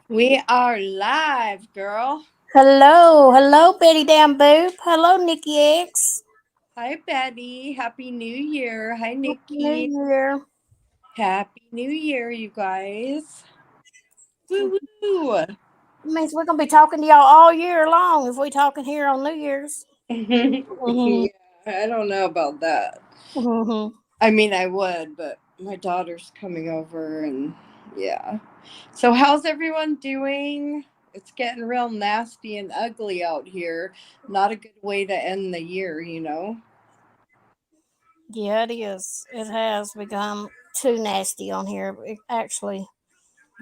We are live, girl. Hello, Betty Damn Boop. Hello, Nikki X. Hi, Betty. Happy New Year. Hi, New Nikki. Year. Happy New Year, you guys. Woo woo. Means we're gonna be talking to y'all all year long if we talking here on New Year's. Yeah, I don't know about that. I mean, I would, but my daughter's coming over, and yeah. So, how's everyone doing? It's getting real nasty and ugly out here. Not a good way to end the year. Yeah, it is. It has become too nasty on here. Actually,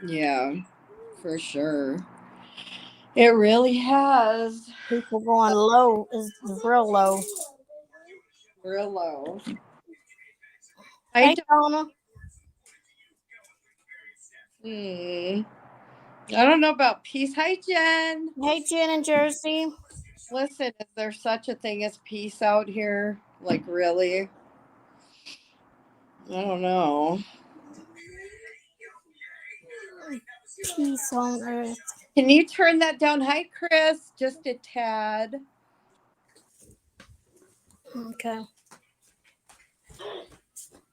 Yeah, for sure. It really has. people going low is real low. Real low. I Hey, don't. Donna. Hmm, I don't know about peace. Hi, Jen. Hey, Jen in Jersey. Listen, is there such a thing as peace out here? Like, really? I don't know. Peace on earth. Can you turn that down? Hi, Chris. Just a tad. Okay.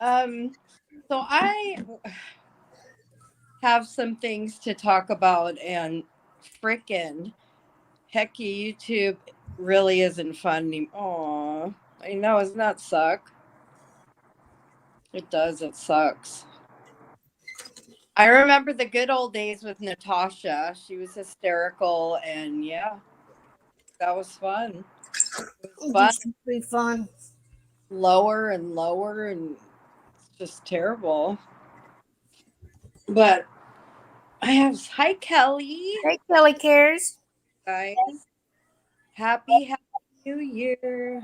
Um. So I have some things to talk about, and frickin' hecky YouTube really isn't fun. Aw, I know. Doesn't that suck? It does. It sucks. I remember the good old days with Natasha. She was hysterical, and yeah, that was fun. It was It fun. used to be fun. Lower and lower, and it's just terrible. But I have hi Kelly, Hey, Kelly Cares. guys. Happy New Year.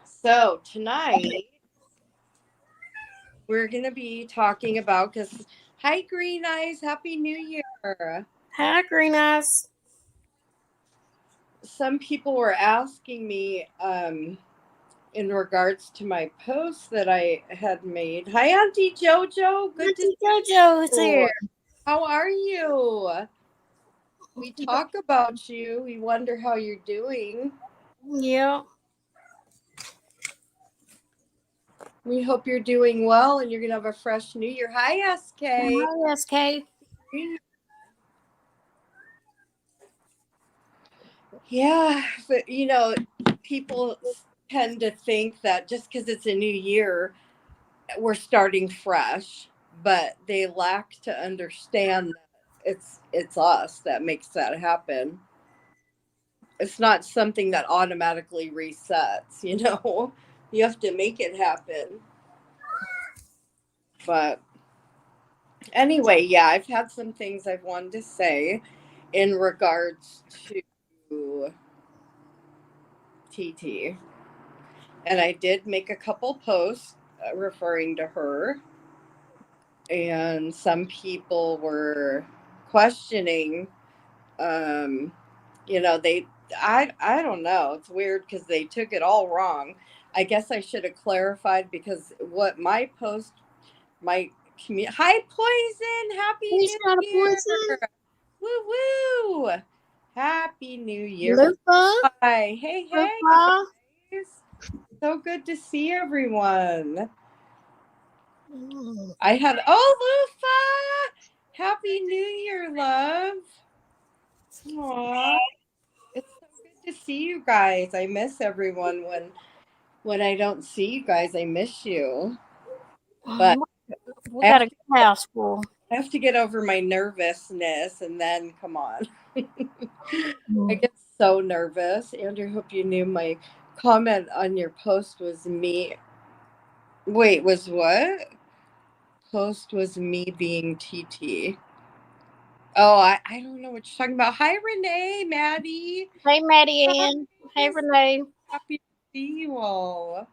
So tonight we're gonna be talking about because hi Green Eyes, Happy New Year. Hi, Green Eyes. Some people were asking me in regards to my post that I had made. Hi, Auntie JoJo. Good to see Auntie JoJo is you. here. How are you? We talk about you. We wonder how you're doing. Yeah. We hope you're doing well and you're going to have a fresh new year. Hi, SK. Hi, SK. Yeah, but people tend to think that just because it's a new year, we're starting fresh, but they lack to understand that it's us that makes that happen. It's not something that automatically resets. You have to make it happen. But anyway, yeah, I've had some things I've wanted to say in regards to TT. And I did make a couple posts referring to her, and some people were questioning um they I don't know, it's weird because they took it all wrong. I guess I should have clarified because what my post my hi Poison, happy He's new got a year, poison. woo woo, happy new year. Lupa. Hi, hey Lupa. guys, so good to see everyone. Mm. I had Lufa, happy new year, love. Aw. It's so good to see you guys. I miss everyone when I don't see you guys. I miss you. But We I have got a to, good house full. I have to get over my nervousness and then come on. I Mm. get so nervous. Andrew, hope you knew my comment on your post was me. Wait, was what? Post was me being TT. Oh, I don't know what you're talking about. Hi, Renee, Maddie. Hey, Maddie Ann. Hey, Guys, Renee. happy to see you all.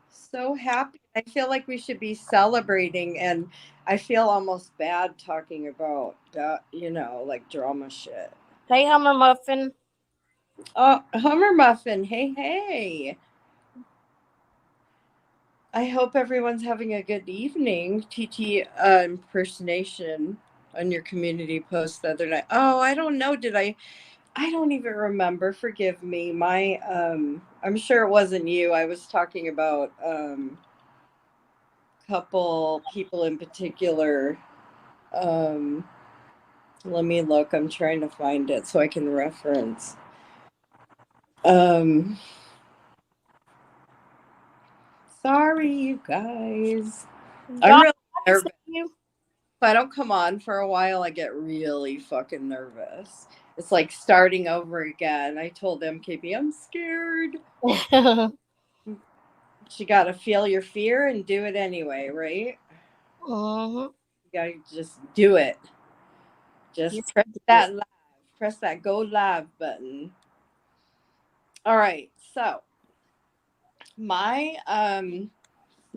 So happy. I feel like we should be celebrating, and I feel almost bad talking about that, like drama shit. Hey, Hummer Muffin. Oh, Hummer Muffin. Hey, hey. I hope everyone's having a good evening. Titi impersonation on your community post the other night. Oh, I don't know. I don't even remember. Forgive me. I'm sure it wasn't you. I was talking about couple people in particular. Um, Let me look. I'm trying to find it so I can reference. Um, Sorry, you guys. I'm God, really I can nervous. see you. If I don't come on for a while, I get really fucking nervous. It's like starting over again. I told MKB I'm scared. You got to feel your fear and do it anyway, right? Mhm. You got to just do it. Just Yes, press we did. that live. Press that go live button. All right. So, my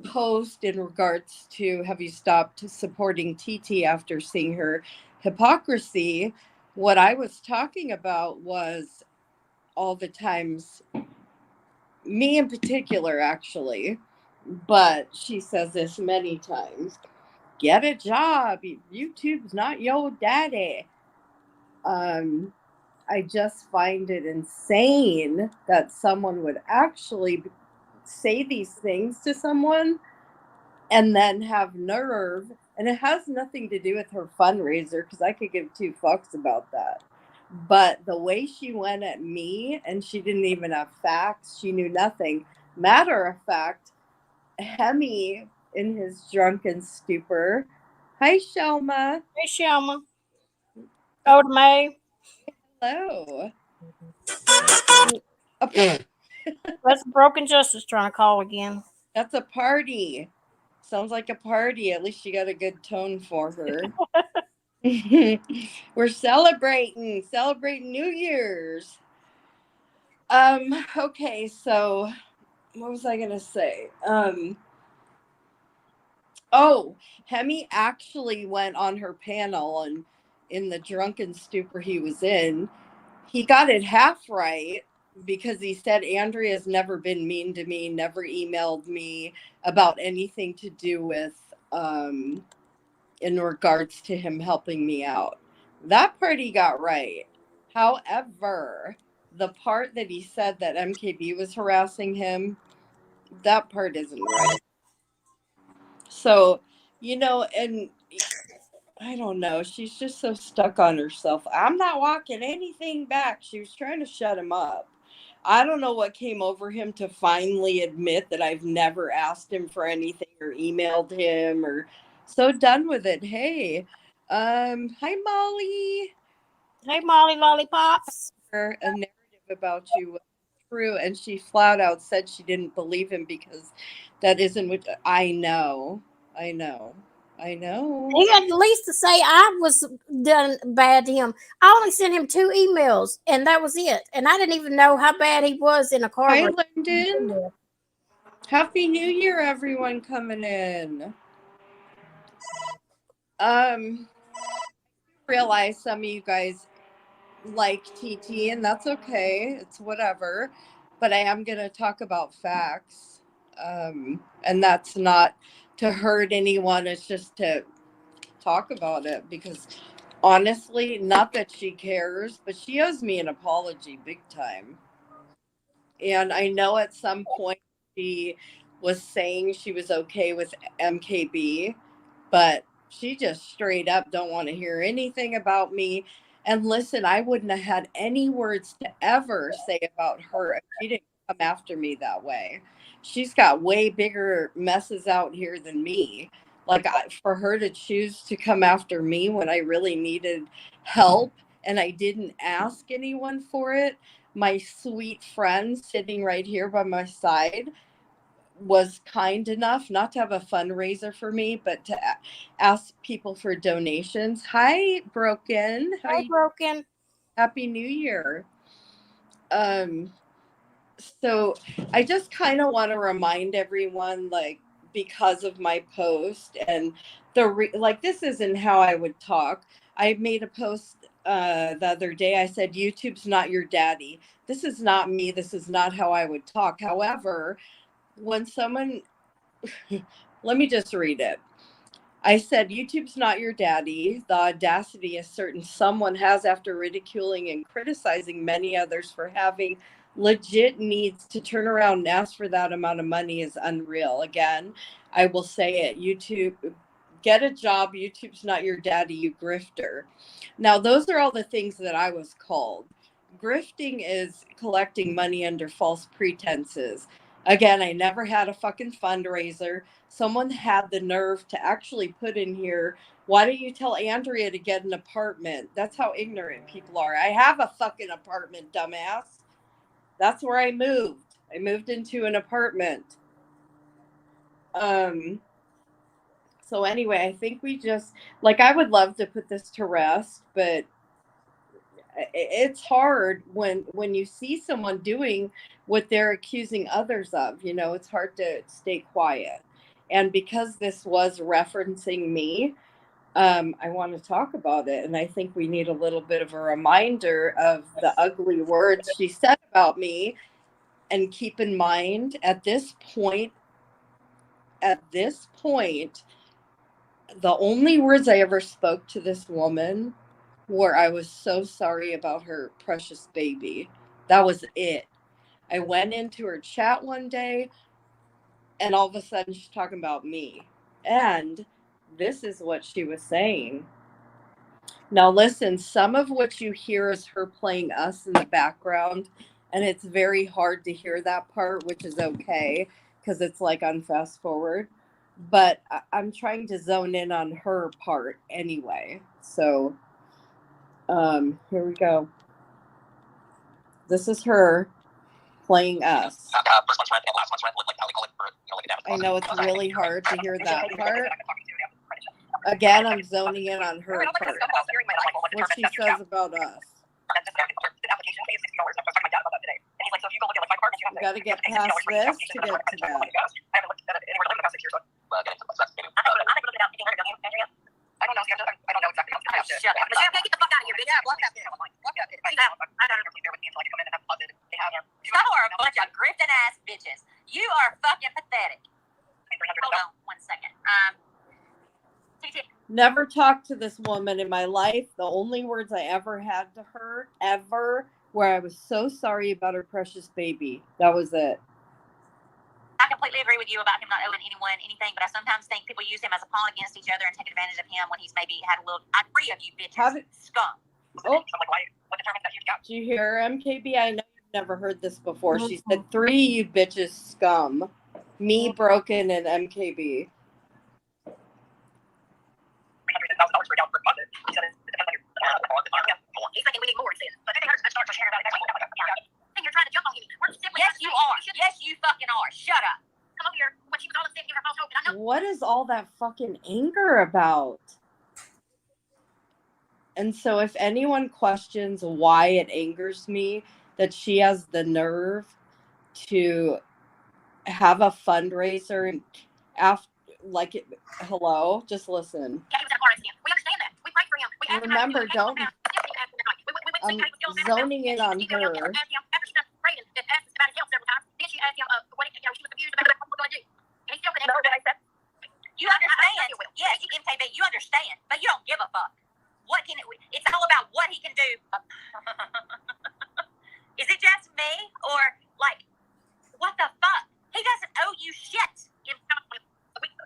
post in regards to have you stopped supporting Titi after seeing her hypocrisy, what I was talking about was all the times, me in particular, actually, but she says this many times, get a job. YouTube's not your daddy. Um, I just find it insane that someone would actually say these things to someone and then have nerve. And it has nothing to do with her fundraiser because I could give two fucks about that. But the way she went at me, and she didn't even have facts, she knew nothing. Matter of fact, Hemi in his drunken stupor. Hi, Shelma. Hey, Shelma. Go to May. Hello. That's Broken Justice trying to call again. That's a party. Sounds like a party. At least you got a good tone for her. We're celebrating New Year's. Okay, so what was I gonna say? Oh, Hemi actually went on her panel, and in the drunken stupor he was in, he got it half right because he said Andrea's never been mean to me, never emailed me about anything to do with in regards to him helping me out. That part he got right. However, the part that he said that MKB was harassing him, that part isn't right. So, and I don't know. She's just so stuck on herself. I'm not walking anything back. She was trying to shut him up. I don't know what came over him to finally admit that I've never asked him for anything or emailed him or so done with it. Hey, hi Molly. Hey, Molly Lollipops. A narrative about you was true, and she flat out said she didn't believe him because that isn't what I know. I know. I know. He had the least to say I was done bad to him. I only sent him 2 emails, and that was it. And I didn't even know how bad he was in a car Hi, wreck. Lyndon. Happy New Year, everyone coming in. Um, realize some of you guys like TT, and that's okay. It's whatever. But I am going to talk about facts. And that's not to hurt anyone, it's just to talk about it because honestly, not that she cares, but she owes me an apology big time. And I know at some point she was saying she was okay with MKB, but she just straight up don't want to hear anything about me. And listen, I wouldn't have had any words to ever say about her if she didn't come after me that way. She's got way bigger messes out here than me. For her to choose to come after me when I really needed help and I didn't ask anyone for it, my sweet friend sitting right here by my side was kind enough not to have a fundraiser for me, but to ask people for donations. Hi, Broken. How are Hey, you? Broken. Happy New Year. Um, so I just kind of want to remind everyone, like, because of my post and like, this isn't how I would talk. I made a post the other day. I said, YouTube's not your daddy. This is not me. This is not how I would talk. However, when someone let me just read it. I said, YouTube's not your daddy. The audacity is certain someone has after ridiculing and criticizing many others for having legit needs to turn around and ask for that amount of money is unreal. Again, I will say it. YouTube, get a job. YouTube's not your daddy, you grifter. Now, those are all the things that I was called. Grifting is collecting money under false pretenses. Again, I never had a fucking fundraiser. Someone had the nerve to actually put in here, why don't you tell Andrea to get an apartment? That's how ignorant people are. I have a fucking apartment, dumbass. That's where I moved. I moved into an apartment. So anyway, I think we just, like, I would love to put this to rest, but it's hard when you see someone doing what they're accusing others of. It's hard to stay quiet. And because this was referencing me, I want to talk about it. And I think we need a little bit of a reminder of the ugly words she said about me. And keep in mind, at this point, the only words I ever spoke to this woman were, I was so sorry about her precious baby. That was it. I went into her chat one day, and all of a sudden she's talking about me. And this is what she was saying. Now, listen, some of what you hear is her playing us in the background, and it's very hard to hear that part, which is okay because it's like on fast forward. But I'm trying to zone in on her part anyway. So, here we go. This is her playing us. I know it's really hard to hear that part. Again, I'm zoning in on her part. What she says about us. You got to get past this to get to that. I don't know. See, I don't know exactly. Shut up. Michelle, get the fuck out of here, bitch. Yeah, block that bitch. Block that bitch. I don't know if you bear with me until I come in and have fun. Y'all are a bunch of grifting ass bitches. You are fucking pathetic. Hold on 1 second. Titi. Never talked to this woman in my life. The only words I ever had to her, where I was so sorry about her precious baby. That was it. I completely agree with you about him not owing anyone anything, but I sometimes think people use him as a pawn against each other and take advantage of him when he's maybe had a little. I'm free of you bitches. Scum. Oh. Did you hear her, MKB? I know you've never heard this before. She said 3, you bitches scum. Me, Broken, and MKB. He's thinking we need more. You're trying to jump on me. Yes, you are. Yes, you fucking are. Shut up. Come over here. When she was all upset, give her false hope. And I know. What is all that fucking anger about? And so if anyone questions why it angers me that she has the nerve to have a fundraiser and hello, just listen. Yeah, he was at a car accident. We understand that. We prayed for him. Remember, don't. I'm zoning in on her. You understand? Yes, MKB, you understand, but you don't give a fuck. It's all about what he can do. Is it just me, or like, what the fuck? He doesn't owe you shit.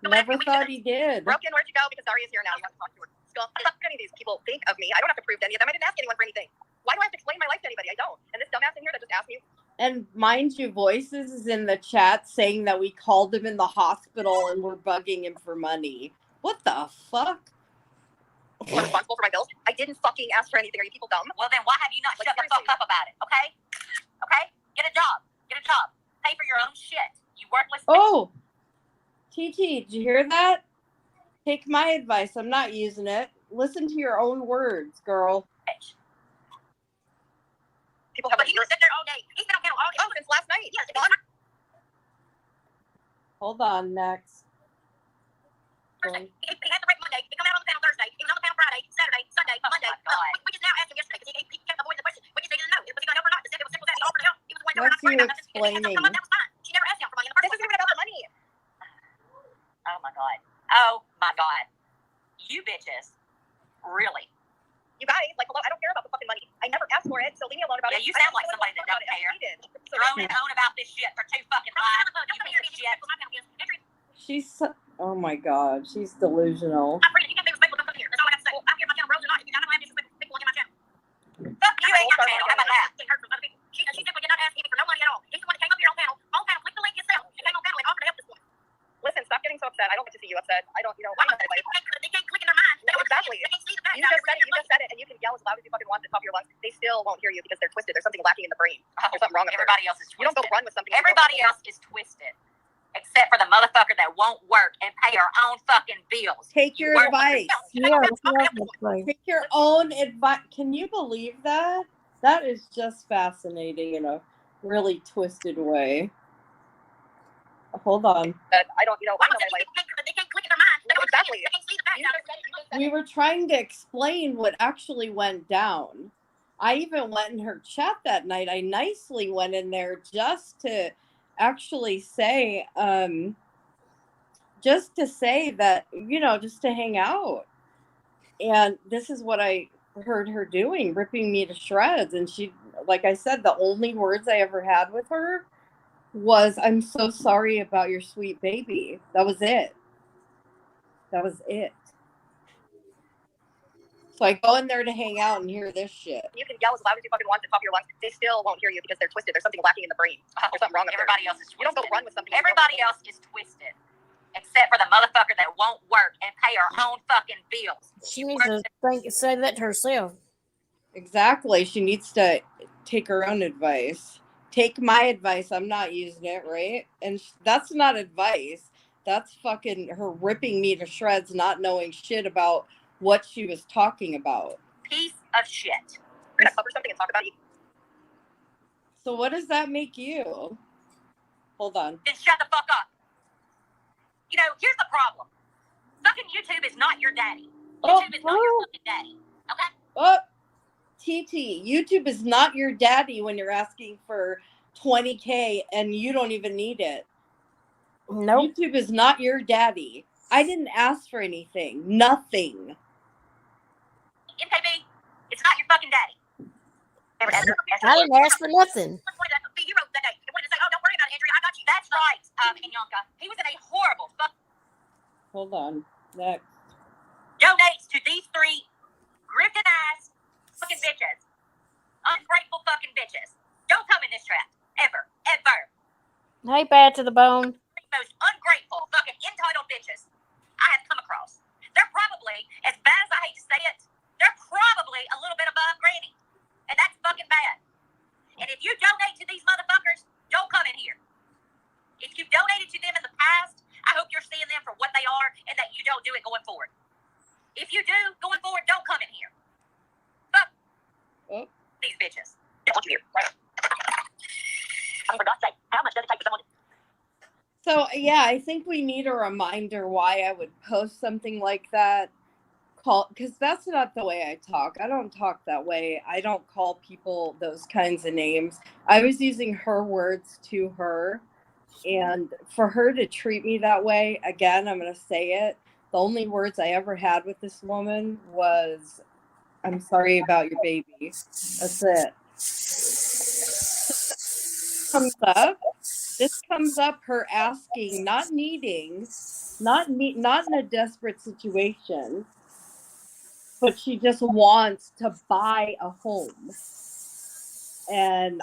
Never thought he did. Broken, where'd you go? Because Daria's here now. You have to talk to her. Skull. What do any of these people think of me? I don't have to prove to any of them. I didn't ask anyone for anything. Why do I have to explain my life to anybody? I don't. And this dumbass in here that just asked me. And mind you, Voices is in the chat saying that we called him in the hospital and we're bugging him for money. What the fuck? I'm responsible for my bills. I didn't fucking ask for anything. Are you people dumb? Well, then why have you not shut the fuck up about it? Okay? Okay? Get a job. Get a job. Pay for your own shit. You worthless. Oh, Titi, did you hear that? Take my advice. I'm not using it. Listen to your own words, girl. Bitch. People have. But he was sitting there all day. He's been on panel all day. Oh, since last night. Yes. Hold on, next. Thursday. He had the break Monday. He come out on the panel Thursday. He was on the panel Friday, Saturday, Sunday, Monday. We just now asked him yesterday because he kept avoiding the question. We just needed to know. Was he going to help or not? It was simple as that. He offered to help. He was going to help. What's you explaining? That was fine. She never asked him for money in the first place. This isn't even about the money. you bitches. Really. You guys, like, hello, I don't care about the fucking money. I never asked for it, so leave me alone about it. Yeah, you sound like somebody that don't care. Drone and own about this shit for 2 fucking lives. You piece of shit. She's oh my god, she's delusional. I'm free. You can't be respectful. Don't come here. That's all I got to say. I don't care if my channel grows or not. If you don't have disrespectful people in my channel. Fuck you ain't your channel. How about that? She simply did not ask me for no money at all. He's the one that came up here on panel. On panel, click the link yourself. And came on panel and offered to help this woman. Listen, stop getting so upset. I don't get to see you upset. I don't, why not? They can't click in their mind. No, exactly. They can't see the fact. You just said it, and you can yell as loud as you fucking want at the top of your lungs. They still won't hear you because they're twisted. There's something lacking in the brain. There's something wrong with Everybody else is twisted. You don't go run with something. Everybody else is twisted. Except for the motherfucker that won't work and pay her own fucking bills. Take your advice. Yeah, Take your own advice. Can you believe that? That is just fascinating in a really twisted way. Hold on. I don't, I know my life. They can't click in their mind. No, exactly. They can't see the fact. We were trying to explain what actually went down. I even went in her chat that night. I nicely went in there just to actually say, just to hang out. And this is what I heard her doing, ripping me to shreds. And she, like I said, the only words I ever had with her was, "I'm so sorry about your sweet baby." That was it. That was it. So I go in there to hang out and hear this shit. You can yell as loud as you fucking want at the top of your lungs. They still won't hear you because they're twisted. There's something lacking in the brain. There's something wrong with Everybody else is twisted. You don't go run with something. Everybody else is twisted. Except for the motherfucker that won't work and pay her own fucking bills. she needs to say that to herself. Exactly. She needs to take her own advice. Take my advice. I'm not using it, right? And that's not advice. That's fucking her ripping me to shreds, not knowing shit about what she was talking about. Piece of shit. We're gonna cover something and talk about it. So what does that make you? Hold on. Then shut the fuck up. Here's the problem. Fucking YouTube is not your daddy. YouTube is not your fucking daddy. Okay? Oh, Titi, YouTube is not your daddy when you're asking for 20K and you don't even need it. Nope. YouTube is not your daddy. I didn't ask for anything. Nothing. MKB, it's not your fucking daddy. I didn't ask for nothing. You wrote that day. You wanted to say, "Oh, don't worry about it, Andrea. I got you." That's right, Yanka. He was in a horrible fuck. Hold on. Next. Donates to these 3 grifted ass fucking bitches. Ungrateful fucking bitches. Don't come in this trap. Ever. Ever. Hey, bad to the bone. Most ungrateful fucking entitled bitches I have come across. They're probably, as bad as I hate to say it, they're probably a little bit above Granny. And that's fucking bad. And if you donate to these motherfuckers, don't come in here. If you donated to them in the past, I hope you're seeing them for what they are and that you don't do it going forward. If you do, going forward, don't come in here. Fuck these bitches. Don't want you here. Right. I forgot to say, how much does it take for someone to... So, yeah, I think we need a reminder why I would post something like that. Because that's not the way I talk. I don't talk that way. I don't call people those kinds of names. I was using her words to her. And for her to treat me that way, again, I'm going to say it. The only words I ever had with this woman was, "I'm sorry about your baby." That's it. This comes up her asking, not needing, not in a desperate situation, but she just wants to buy a home. And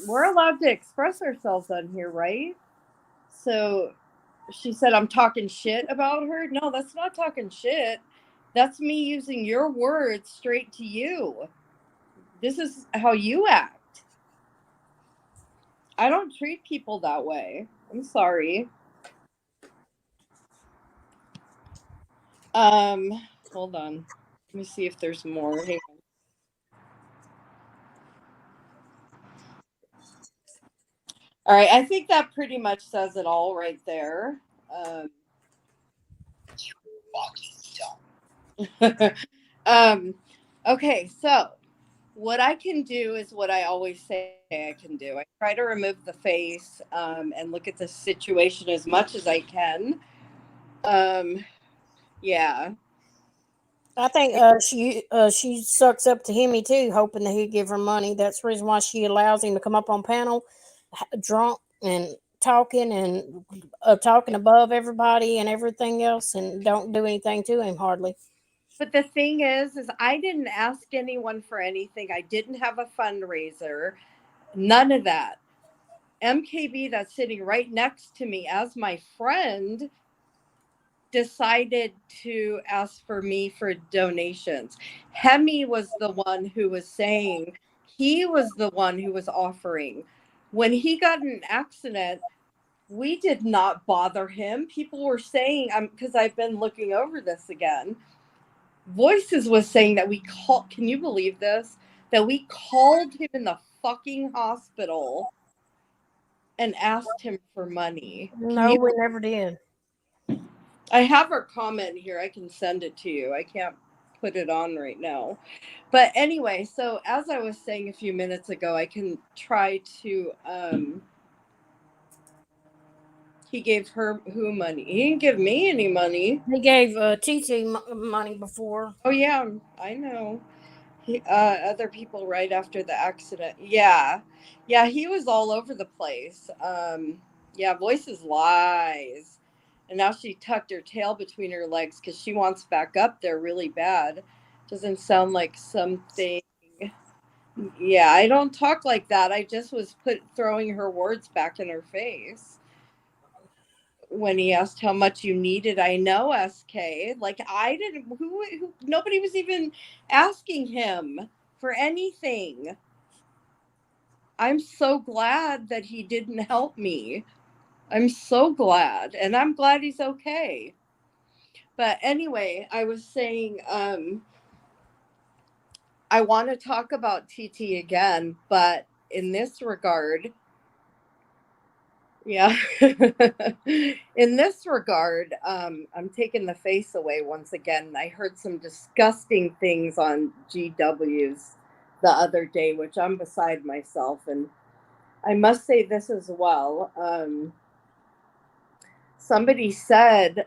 we're allowed to express ourselves on here, right? So she said, "I'm talking shit about her." No, that's not talking shit. That's me using your words straight to you. This is how you act. I don't treat people that way. I'm sorry. Hold on. Let me see if there's more. Hang on. All right, I think that pretty much says it all right there. Okay, so what I can do is what I always say I can do. I try to remove the face and look at the situation as much as I can. Yeah. I think she sucks up to Hemi too, hoping that he'd give her money. That's the reason why she allows him to come up on panel, drunk and talking above everybody and everything else, and don't do anything to him hardly. But the thing is I didn't ask anyone for anything. I didn't have a fundraiser. None of that. MKB, that's sitting right next to me as my friend, decided to ask for me for donations. Hemi was the one who was saying, he was the one who was offering. When he got in an accident, we did not bother him. People were saying, because I've been looking over this again, Voices was saying that we called, can you believe this? That we called him in the fucking hospital and asked him for money. Can No, you? we never did. I have her comment here. I can send it to you. I can't put it on right now. But anyway, so as I was saying a few minutes ago, I can try to he gave her who money? He didn't give me any money. He gave Titi money before. Oh yeah, I know. Other people right after the accident. Yeah, he was all over the place. Yeah, Voices lies, and now she tucked her tail between her legs because she wants back up there really bad. Doesn't sound like something. Yeah, I don't talk like that. I just was throwing her words back in her face when he asked how much you needed. I know, SK. Like I didn't. Who? Nobody was even asking him for anything. I'm so glad that he didn't help me. I'm so glad, and I'm glad he's okay. But anyway, I was saying, I want to talk about TT again, but in this regard, yeah. In this regard, I'm taking the face away once again. I heard some disgusting things on GW's the other day, which I'm beside myself. And I must say this as well. Somebody said,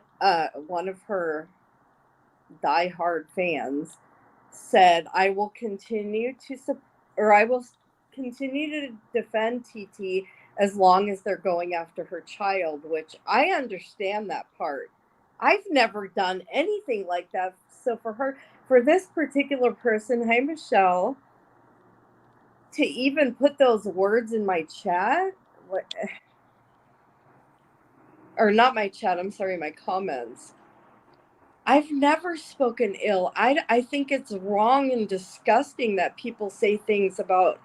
one of her diehard fans said, I will continue to defend TT as long as they're going after her child, which I understand that part. I've never done anything like that. So for this particular person, hi Michelle, to even put those words in my chat, or not my chat, I'm sorry, my comments. I've never spoken ill. I think it's wrong and disgusting that people say things about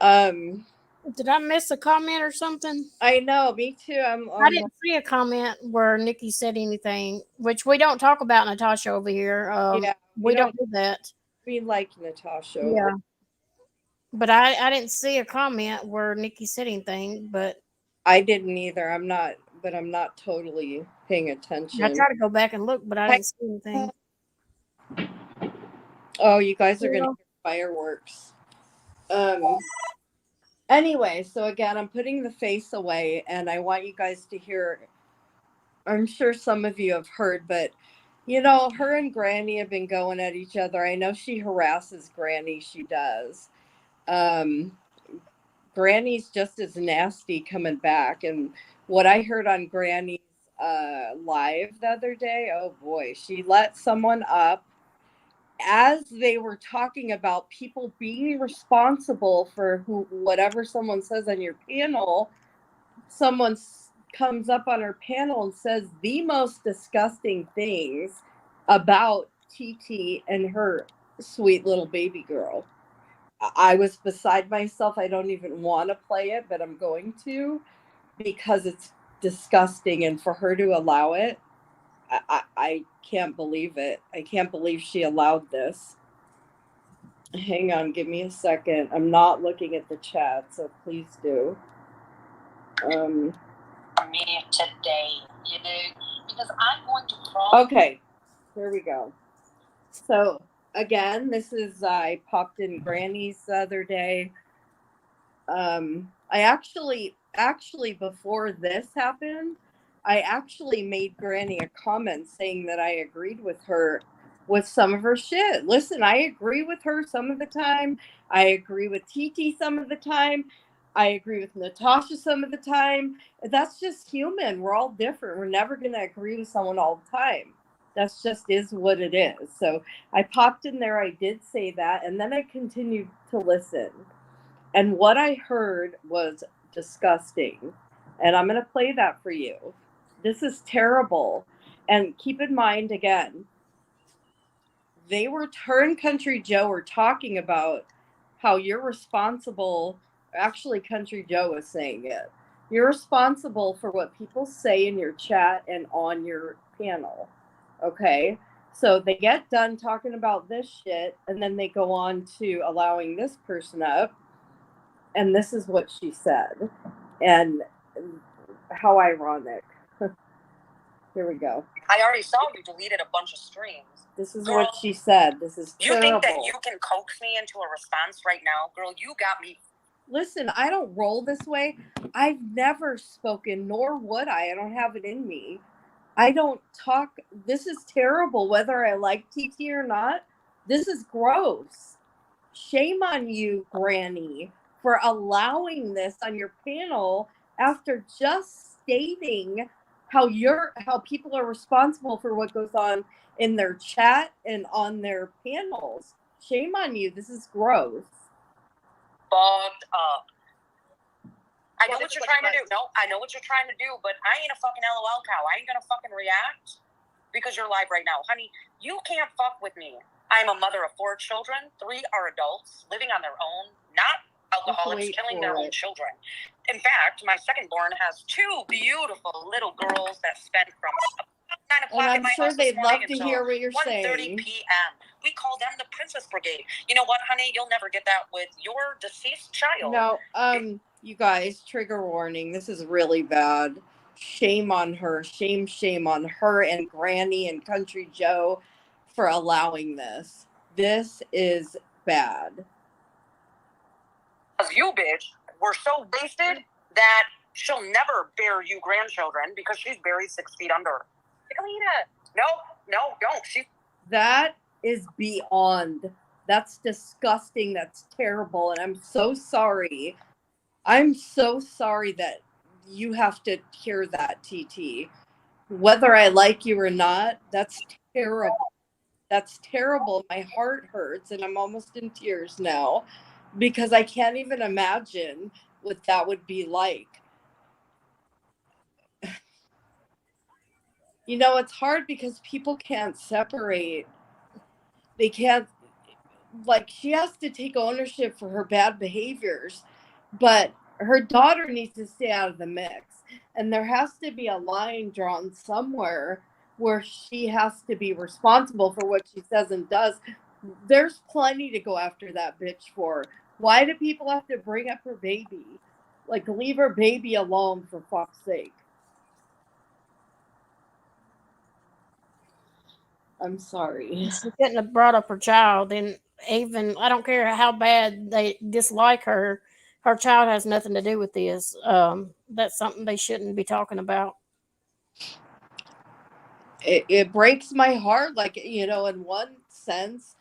Did I miss a comment or something? I know, me too. I didn't see a comment where Nikki said anything, which we don't talk about Natasha over here. Yeah, We don't do that. we like Natasha. Yeah. But I didn't see a comment where Nikki said anything, but I didn't either. I'm not totally paying I attention. tried to go back and look, but I didn't see anything. Oh, you guys are gonna hear fireworks. Anyway, so again, I'm putting the face away, and I want you guys to hear. I'm sure some of you have heard, but her and Granny have been going at each other. I know she harasses Granny. She does. Um, Granny's just as nasty coming back. And what I heard on Granny's live the other day, oh boy, she let someone up as they were talking about people being responsible for whatever someone says on your panel. Someone comes up on her panel and says the most disgusting things about TT and her sweet little baby girl. I was beside myself. I don't even want to play it, but I'm going to because it's disgusting. And for her to allow it, I can't believe it. I can't believe she allowed this. Hang on, give me a second. I'm not looking at the chat, so please do. Me today, because I'm going to crawl. Okay, here we go. So again, this is I popped in Granny's the other day. I actually before this happened, I actually made Granny a comment saying that I agreed with her with some of her shit. Listen, I agree with her some of the time. I agree with Titi some of the time. I agree with Natasha some of the time. That's just human. We're all different. We're never going to agree with someone all the time. That's just is what it is. So I popped in there. I did say that. And then I continued to listen. And what I heard was disgusting. And I'm going to play that for you. This is terrible. And keep in mind, again, her and Country Joe were talking about how you're responsible. Actually, Country Joe was saying it. You're responsible for what people say in your chat and on your panel. Okay? So they get done talking about this shit, and then they go on to allowing this person up. And this is what she said. And how ironic. Here we go. I already saw you deleted a bunch of streams. This is what she said. This is terrible. You think that you can coax me into a response right now? Girl, you got me. Listen, I don't roll this way. I've never spoken, nor would I. I don't have it in me. I don't talk. This is terrible, whether I like TT or not. This is gross. Shame on you, Granny, for allowing this on your panel after just stating how people are responsible for what goes on in their chat and on their panels. Shame on you. This is gross. Fucked up. I know what you're trying to do. No, I know what you're trying to do, but I ain't a fucking LOL cow. I ain't gonna fucking react because you're live right now. Honey, you can't fuck with me. I'm a mother of 4 children. 3 are adults living on their own, not alcoholics killing their own children. In fact, my second born has 2 beautiful little girls that spent from 9 o'clock and I'm sure they'd love to hear what you're 1:30 saying. p.m. We call them the Princess Brigade. You know what, honey? You'll never get that with your deceased child. No, you guys, trigger warning. This is really bad. Shame on her. Shame on her and Granny and Country Joe for allowing this. This is bad. You, bitch, were so wasted that she'll never bear you grandchildren because she's buried 6 feet under. No, don't. That is beyond. That's disgusting. That's terrible. And I'm so sorry. I'm so sorry that you have to hear that, TT. Whether I like you or not, that's terrible. That's terrible. My heart hurts and I'm almost in tears now because I can't even imagine what that would be like. You know, it's hard because people can't separate. They can't, like, she has to take ownership for her bad behaviors, but her daughter needs to stay out of the mix. And there has to be a line drawn somewhere where she has to be responsible for what she says and does. There's plenty to go after that bitch for. Why do people have to bring up her baby? Like, leave her baby alone, for fuck's sake. I'm sorry. She couldn't have brought up her child, and even I don't care how bad they dislike her. Her child has nothing to do with this. That's something they shouldn't be talking about. It breaks my heart. Like, you know, in one sense,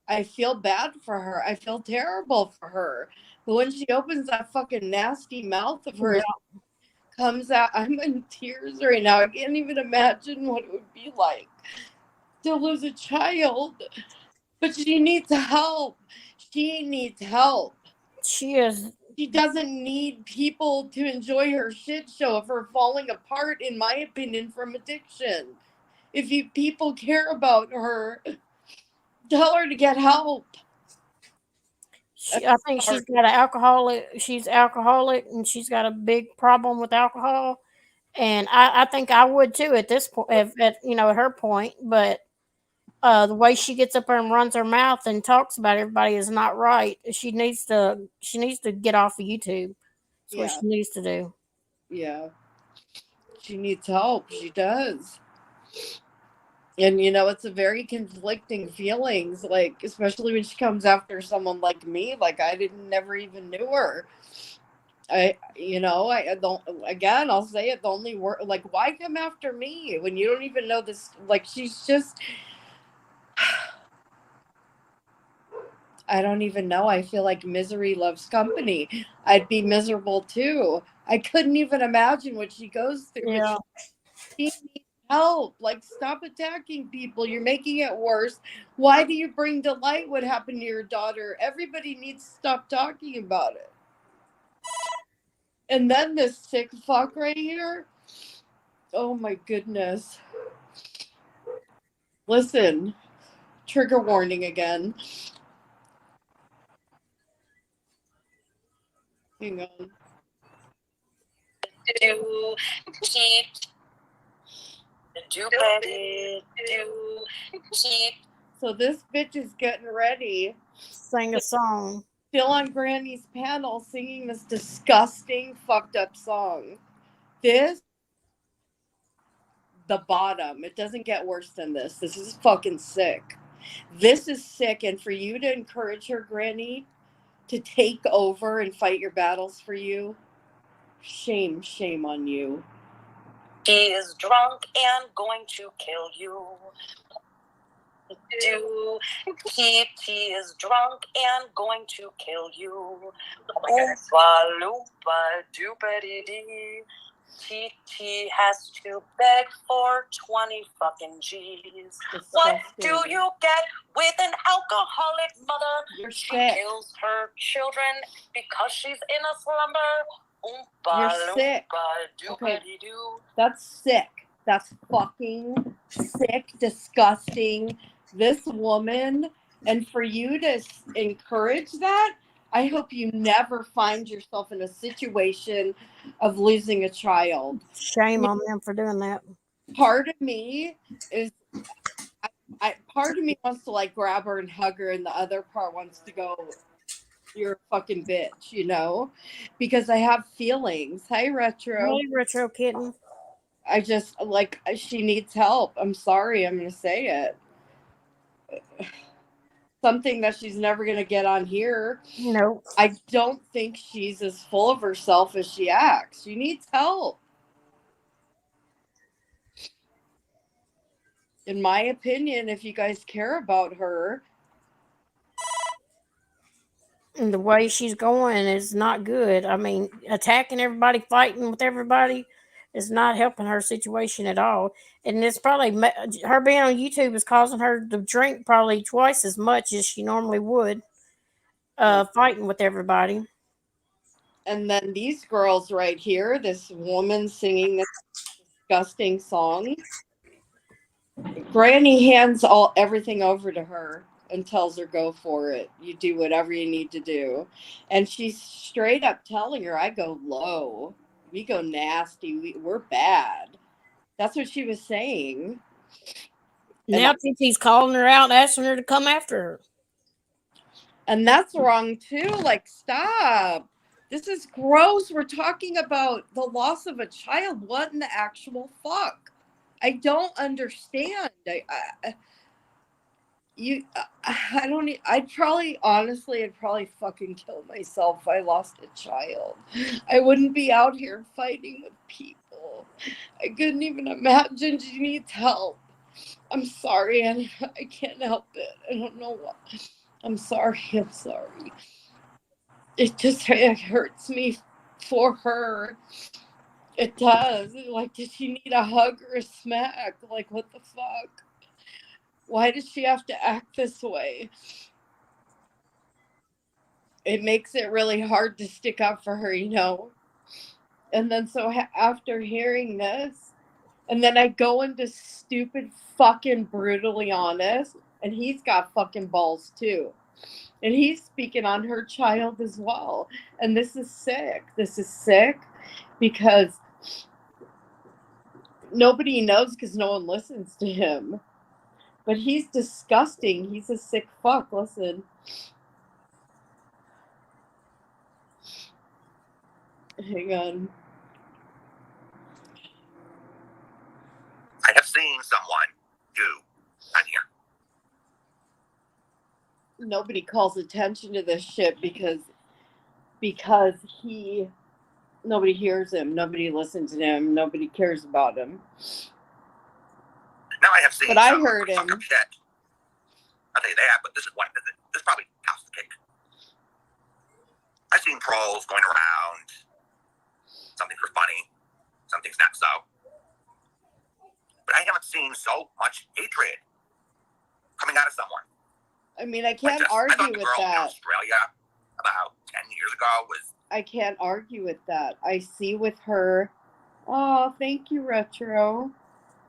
I feel bad for her. I feel terrible for her. But when she opens that fucking nasty mouth of hers, comes out, I'm in tears right now. I can't even imagine what it would be like to lose a child. But she needs help. She needs help. She is. She doesn't need people to enjoy her shit show of her falling apart, in my opinion, from addiction. If people care about her, tell her to get help. I think she's got an alcoholic. She's alcoholic, and she's got a big problem with alcohol. And I think I would too at this point, at her point. But the way she gets up there and runs her mouth and talks about everybody is not right. She needs to get off of YouTube. That's what she needs to do. Yeah. She needs help. She does. And, you know, it's a very conflicting feelings, like, especially when she comes after someone like me, like I never even knew her. I don't. Again, I'll say it. The only word, like, why come after me when you don't even know this? Like, she's just. I don't even know. I feel like misery loves company. I'd be miserable too. I couldn't even imagine what she goes through, but Yeah. she needs help. Like, stop attacking people. You're making it worse. Why do you bring to light what happened to your daughter? Everybody needs to stop talking about it. And then this sick fuck right here. Oh my goodness. Listen, trigger warning again. Hang on. Do keep do better do keep. So this bitch is getting ready. Sing a song. Still on Granny's panel singing this disgusting, fucked up song. This, the bottom. It doesn't get worse than this. This is fucking sick. This is sick. And for you to encourage her, Granny, to take over and fight your battles for you, shame, shame on you. He is drunk and going to kill you. Do he is drunk and going to kill you. Oompa loompa doopity dee. Titi has to beg for 20 fucking G's. What do you get with an alcoholic mother? You're She sick. kills her children because she's in a slumber. Oompa You're sick. loompa Okay. doopity doo. That's sick. That's fucking sick, disgusting. This woman, and for you to encourage that, I hope you never find yourself in a situation of losing a child. Shame on them for doing that. Part of me is, part of me wants to like grab her and hug her, and the other part wants to go, "You're a fucking bitch," because I have feelings. Hi, Retro. Hey, Retro Kitten. I just like, she needs help. I'm sorry, I'm gonna say it. Something that she's never gonna get on here. Nope. I don't think she's as full of herself as she acts. She needs help. In my opinion, if you guys care about her. And the way she's going is not good. I mean, attacking everybody, fighting with everybody is not helping her situation at all. And it's probably her being on YouTube is causing her to drink probably twice as much as she normally would, fighting with everybody. And then these girls right here, this woman singing this disgusting song. Granny hands everything over to her and tells her, "Go for it. You do whatever you need to do." And she's straight up telling her, "I go low. We go nasty. We're bad." That's what she was saying. Now Titi's calling her out, asking her to come after her. And that's wrong too. Like, stop. This is gross. We're talking about the loss of a child. What in the actual fuck? I don't understand. I'd probably fucking kill myself if I lost a child. I wouldn't be out here fighting with people. I couldn't even imagine. She needs help. I'm sorry, and I can't help it. I don't know what. I'm sorry. It hurts me for her. It does. Like, did she need a hug or a smack? Like, what the fuck? Why does she have to act this way? It makes it really hard to stick up for her, And then so after hearing this, and then I go into stupid fucking brutally honest, and he's got fucking balls too. And he's speaking on her child as well. And this is sick. This is sick because nobody knows because no one listens to him. But he's disgusting. He's a sick fuck. Listen. Hang on. I have seen someone do on here. Nobody calls attention to this shit because he Nobody hears him. Nobody listens to him. Nobody cares about him. Now I have seen But I some heard fucked him. up shit. I'll tell you that, but this is one. This probably tops the cake. I've seen trolls going around. Some things are funny. Some things not so. But I haven't seen so much hatred coming out of someone. I mean, I Like can't this. I argue thought the with girl in that. Australia about 10 years ago was. I can't argue with that. I see with her. Oh, thank you, Retro.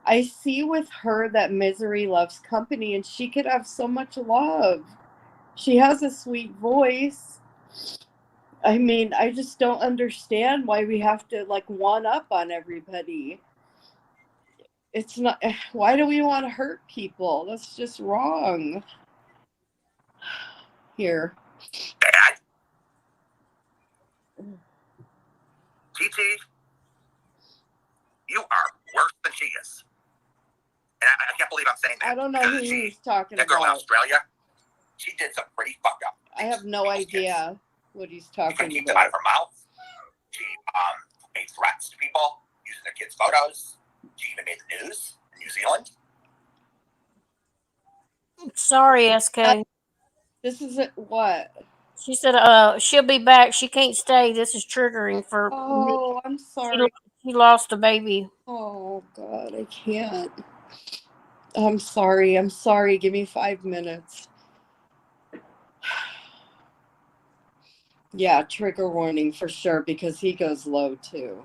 I see with her that misery loves company, and she could have so much love. She has a sweet voice. I mean, I just don't understand why we have to like one up on everybody. It's not. Why do we want to hurt people? That's just wrong. Here. Dad? Titi, you are worse than she is. And I can't believe I'm saying that. I don't know who because he's talking that girl in about. Australia, she did some pretty fucked up I things have no to those idea what he's kids. She couldn't talking keep them out of about. her mouth. She made threats to people using their kids' photos. She even made the news in New Zealand. Sorry, SK. This is what? She said she'll be back. She can't stay. This is triggering for me. Oh, I'm sorry. She lost a baby. Oh God, I can't. I'm sorry. I'm sorry. Give me 5 minutes. Yeah, trigger warning for sure because he goes low too.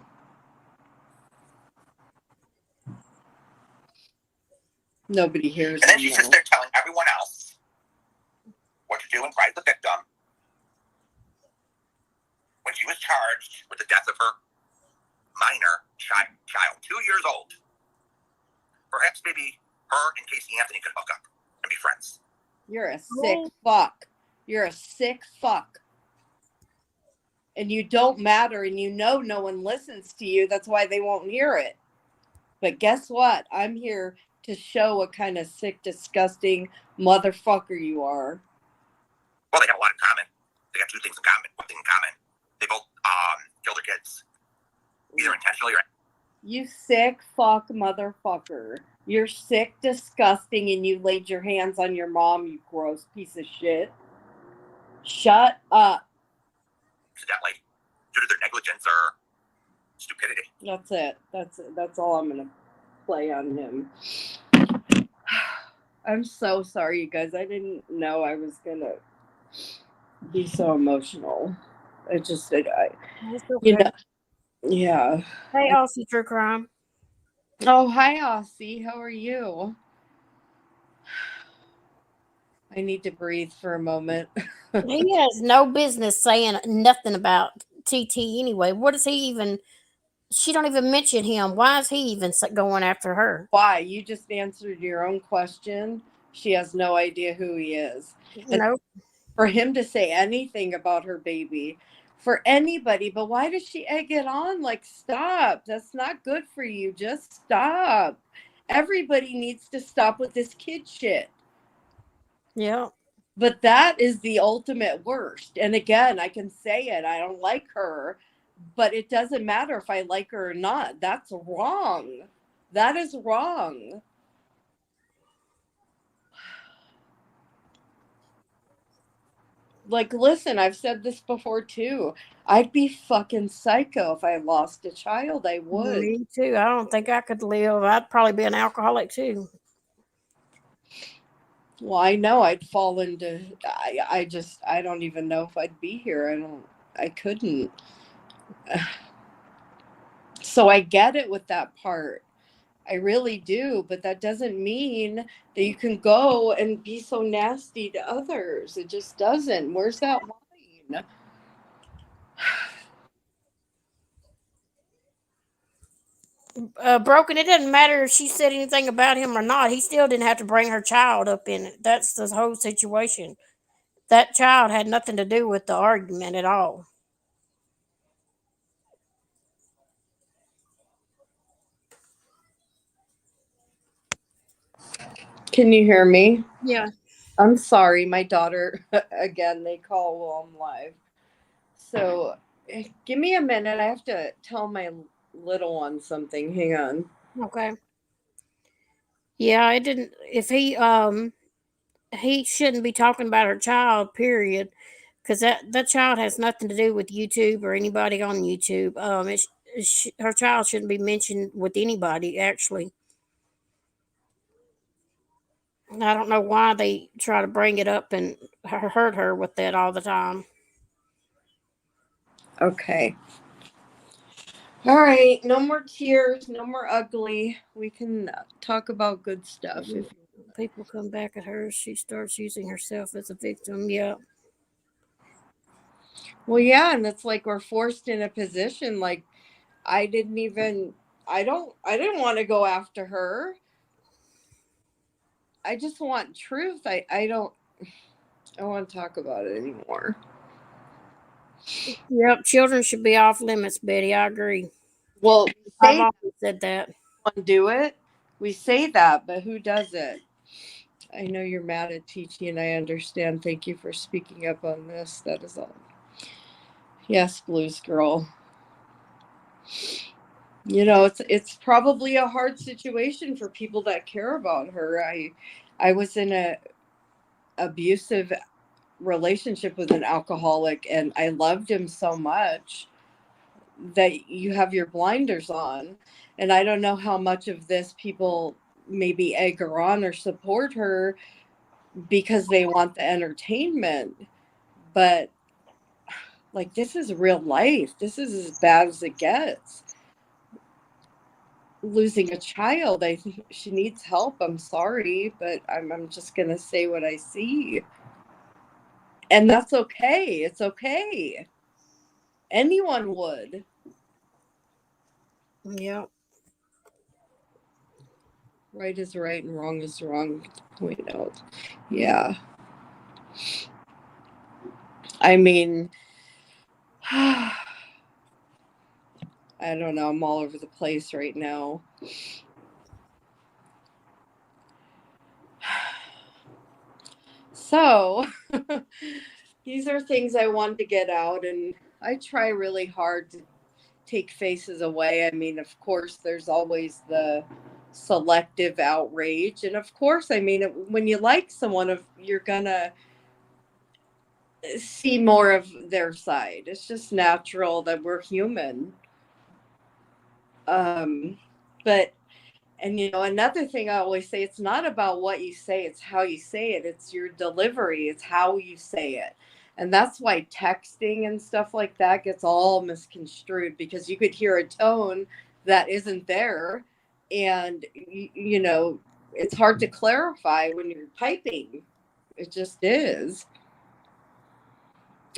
Nobody hears And then him she though. sits there telling everyone else what to do and cries the victim when she was charged with the death of her minor child, 2 years old. Perhaps maybe her and Casey Anthony could hook up and be friends. You're a sick fuck. You're a sick fuck. And you don't matter, and you know no one listens to you. That's why they won't hear it. But guess what? I'm here to show what kind of sick, disgusting motherfucker you are. Well, they got a lot in common. They got two things in common. One thing in common. They both killed their kids. Either intentionally or... You sick fuck motherfucker. You're sick, disgusting, and you laid your hands on your mom, you gross piece of shit. Shut up. Accidentally. Due to their negligence or stupidity. That's it. That's all I'm going to play on him. I'm so sorry, you guys. I didn't know I was going to be so emotional. I just, It's you okay. know, yeah. Hey, Aussie True Crime. Oh, hi, Aussie. How are you? I need to breathe for a moment. He has no business saying nothing about TT anyway. What is he even? She don't even mention him. Why is he even going after her? Why? You just answered your own question. She has no idea who he is. And No. for him to say anything about her baby, for anybody, but why does she egg it on? Like, stop. That's not good for you. Just stop. Everybody needs to stop with this kid shit. Yeah. But that is the ultimate worst. And again, I can say it. I don't like her, but it doesn't matter if I like her or not. That's wrong. That is wrong. Like, listen, I've said this before too. I'd be fucking psycho if I lost a child. I would. Me too. I don't think I could live. I'd probably be an alcoholic too. Well, I know I'd fall into. I don't even know if I'd be here. I couldn't. So I get it with that part. I really do, but that doesn't mean that you can go and be so nasty to others. It just doesn't. Where's that line? Broken. It doesn't matter if she said anything about him or not. He still didn't have to bring her child up in it. That's the whole situation. That child had nothing to do with the argument at all. Can you hear me? Yeah. I'm sorry, my daughter, again, they call while I'm live. So Give me a minute. I have to tell my little one something. Hang on. Okay. Yeah, it didn't. If he shouldn't be talking about her child. Period. Because that child has nothing to do with YouTube or anybody on YouTube. Her child shouldn't be mentioned with anybody. Actually, I don't know why they try to bring it up and hurt her with that all the time. Okay. All right. No more tears. No more ugly. We can talk about good stuff. If People come back at her, she starts using herself as a victim. Yeah. Well, yeah, and it's like we're forced in a position like I didn't even I didn't want to go after her. I just want truth. I don't want to talk about it anymore. Yep. Children should be off limits, Betty. I agree. Well, we I've say always said that. do it. We say that, but who does it? I know you're mad at Titi, and I understand. Thank you for speaking up on this. That is all. Yes, Blues Girl. You know, it's probably a hard situation for people that care about her. I was in a abusive relationship with an alcoholic, and I loved him so much that you have your blinders on. And I don't know how much of this people maybe egg her on or support her because they want the entertainment. But like, this is real life. This is as bad as it gets. Losing a child, I think she needs help. I'm sorry, but I'm just gonna say what I see. And that's okay. It's okay. Anyone would. Yep. Right is right and wrong is wrong. Point out. Yeah. I mean, I don't know. I'm all over the place right now. So, these are things I wanted to get out, and I try really hard to take faces away. I mean, of course, there's always the selective outrage. And of course, I mean, when you like someone, you're gonna see more of their side. It's just natural that we're human. Um, but and you know, another thing I always say, it's not about what you say, it's how you say it. It's your delivery, it's how you say it. And that's why texting and stuff like that gets all misconstrued, because you could hear a tone that isn't there. And you know, it's hard to clarify when you're typing. It just is.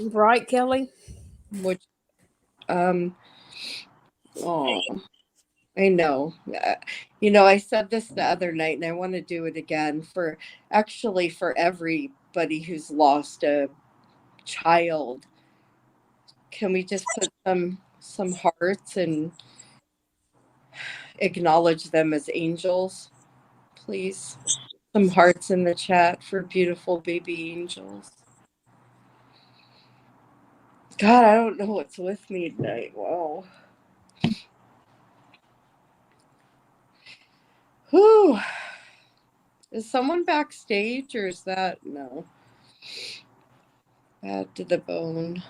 Right, Kelly? Which um oh, I know. You know, I said this the other night, and I want to do it again for actually for everybody who's lost a child. Can we just put some hearts and acknowledge them as angels, please? Some hearts in the chat for beautiful baby angels. God, I don't know what's with me tonight. Wow. Whew. Is someone backstage, or is that no? Bad to the bone.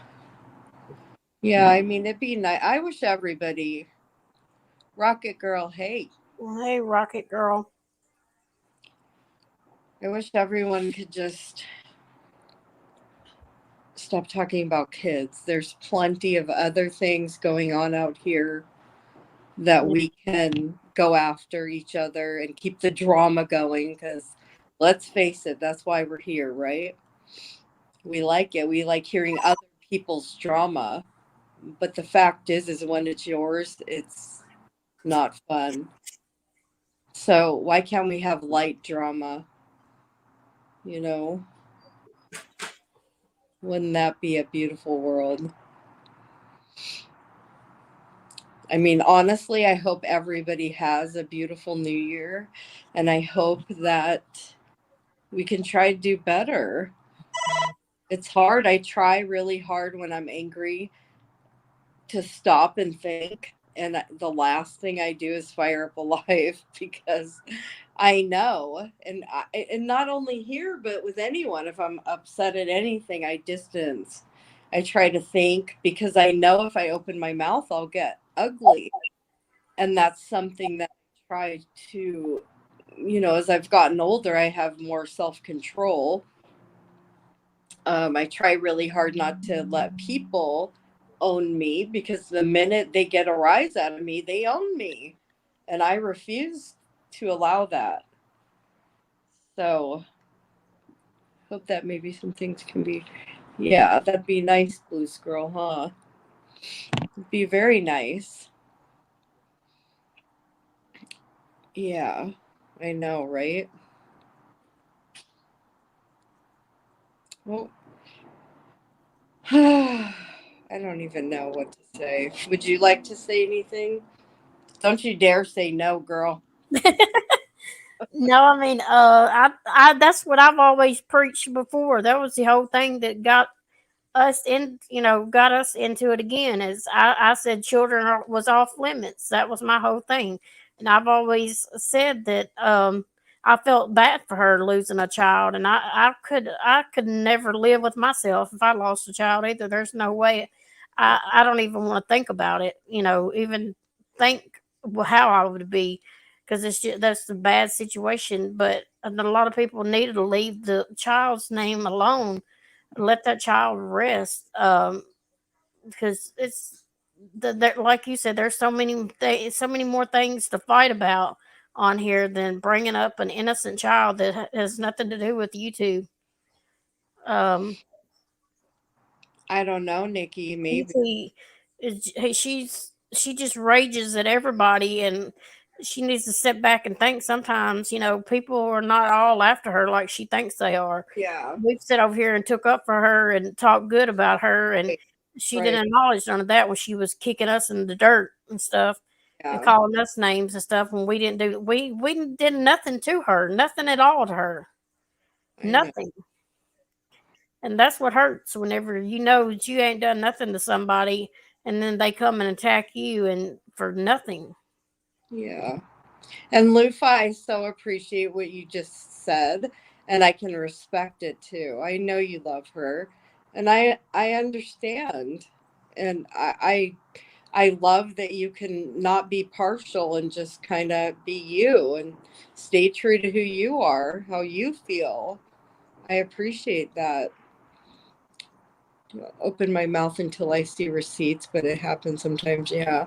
Yeah, I mean, it'd be nice. I wish everybody, Rocket Girl, hey, Hey, Rocket Girl. I wish everyone could just stop talking about kids. There's plenty of other things going on out here that we can go after each other and keep the drama going, because let's face it, that's why we're here, right? We like it. We like hearing other people's drama. But the fact is when it's yours, it's not fun. So why can't we have light drama? You know, wouldn't that be a beautiful world? I mean, honestly, I hope everybody has a beautiful new year, and I hope that we can try to do better. It's hard. I try really hard when I'm angry to stop and think. And the last thing I do is fire up a live because I know, and not only here, but with anyone, if I'm upset at anything, I distance. I try to think because I know if I open my mouth, I'll get ugly. And that's something that I try to, as I've gotten older, I have more self control. I try really hard not to let people own me because the minute they get a rise out of me, they own me. And I refuse to allow that. So, hope that maybe some things can be. Yeah, that'd be nice, Blue Squirrel, huh? It'd be very nice. Yeah, I know, right? Well, I don't even know what to say. Would you like to say anything? Don't you dare say no, girl. No, I mean, I that's what I've always preached before. That was the whole thing that got us into it again. Is I said children was off limits. That was my whole thing, and I've always said that I felt bad for her losing a child, and I could never live with myself if I lost a child either. There's no way. I don't even want to think about it. Even think how I would be, because that's a bad situation. But a lot of people needed to leave the child's name alone, let that child rest, because it's like you said, there's so many more things to fight about on here than bringing up an innocent child that has nothing to do with YouTube. um I don't know, Nikki. Maybe. Titi she just rages at everybody, and she needs to step back and think. Sometimes people are not all after her like she thinks they are. Yeah. We've sat over here and took up for her and talked good about her, and Right. she Right. didn't acknowledge none of that when she was kicking us in the dirt and stuff, and Yeah. calling us names and stuff when we did nothing to her, nothing at all to her, I know. nothing. And that's what hurts, whenever you know that you ain't done nothing to somebody, and then they come and attack you and for nothing. Yeah. And Lufa, I so appreciate what you just said, and I can respect it too. I know you love her, and I understand, and I love that you can not be partial and just kind of be you and stay true to who you are, how you feel. I appreciate that. Open my mouth until I see receipts, but it happens sometimes. Yeah.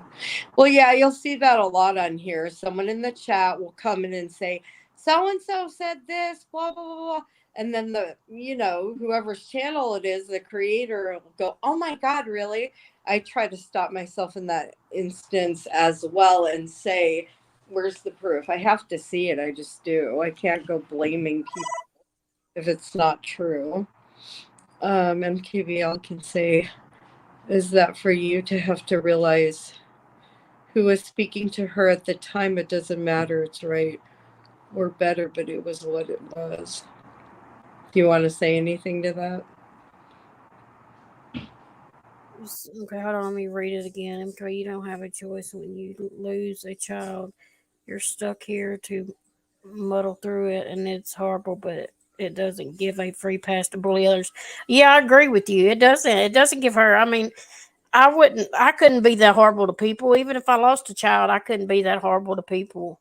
Well, yeah, you'll see that a lot on here. Someone in the chat will come in and say, so and so said this, blah, blah, blah, blah. And then whoever's channel it is, the creator will go, oh my God, really? I try to stop myself in that instance as well and say, where's the proof? I have to see it. I just do. I can't go blaming people if it's not true. MKBL can say, is that for you to have to realize who was speaking to her at the time? It doesn't matter. It's right or better, but it was what it was. Do you want to say anything to that? Okay, hold on, let me read it again. MK, you don't have a choice when you lose a child. You're stuck here to muddle through it, and it's horrible, but it doesn't give a free pass to bully others. Yeah, I agree with you. It doesn't. It doesn't give her. I mean, I couldn't be that horrible to people. Even if I lost a child, I couldn't be that horrible to people.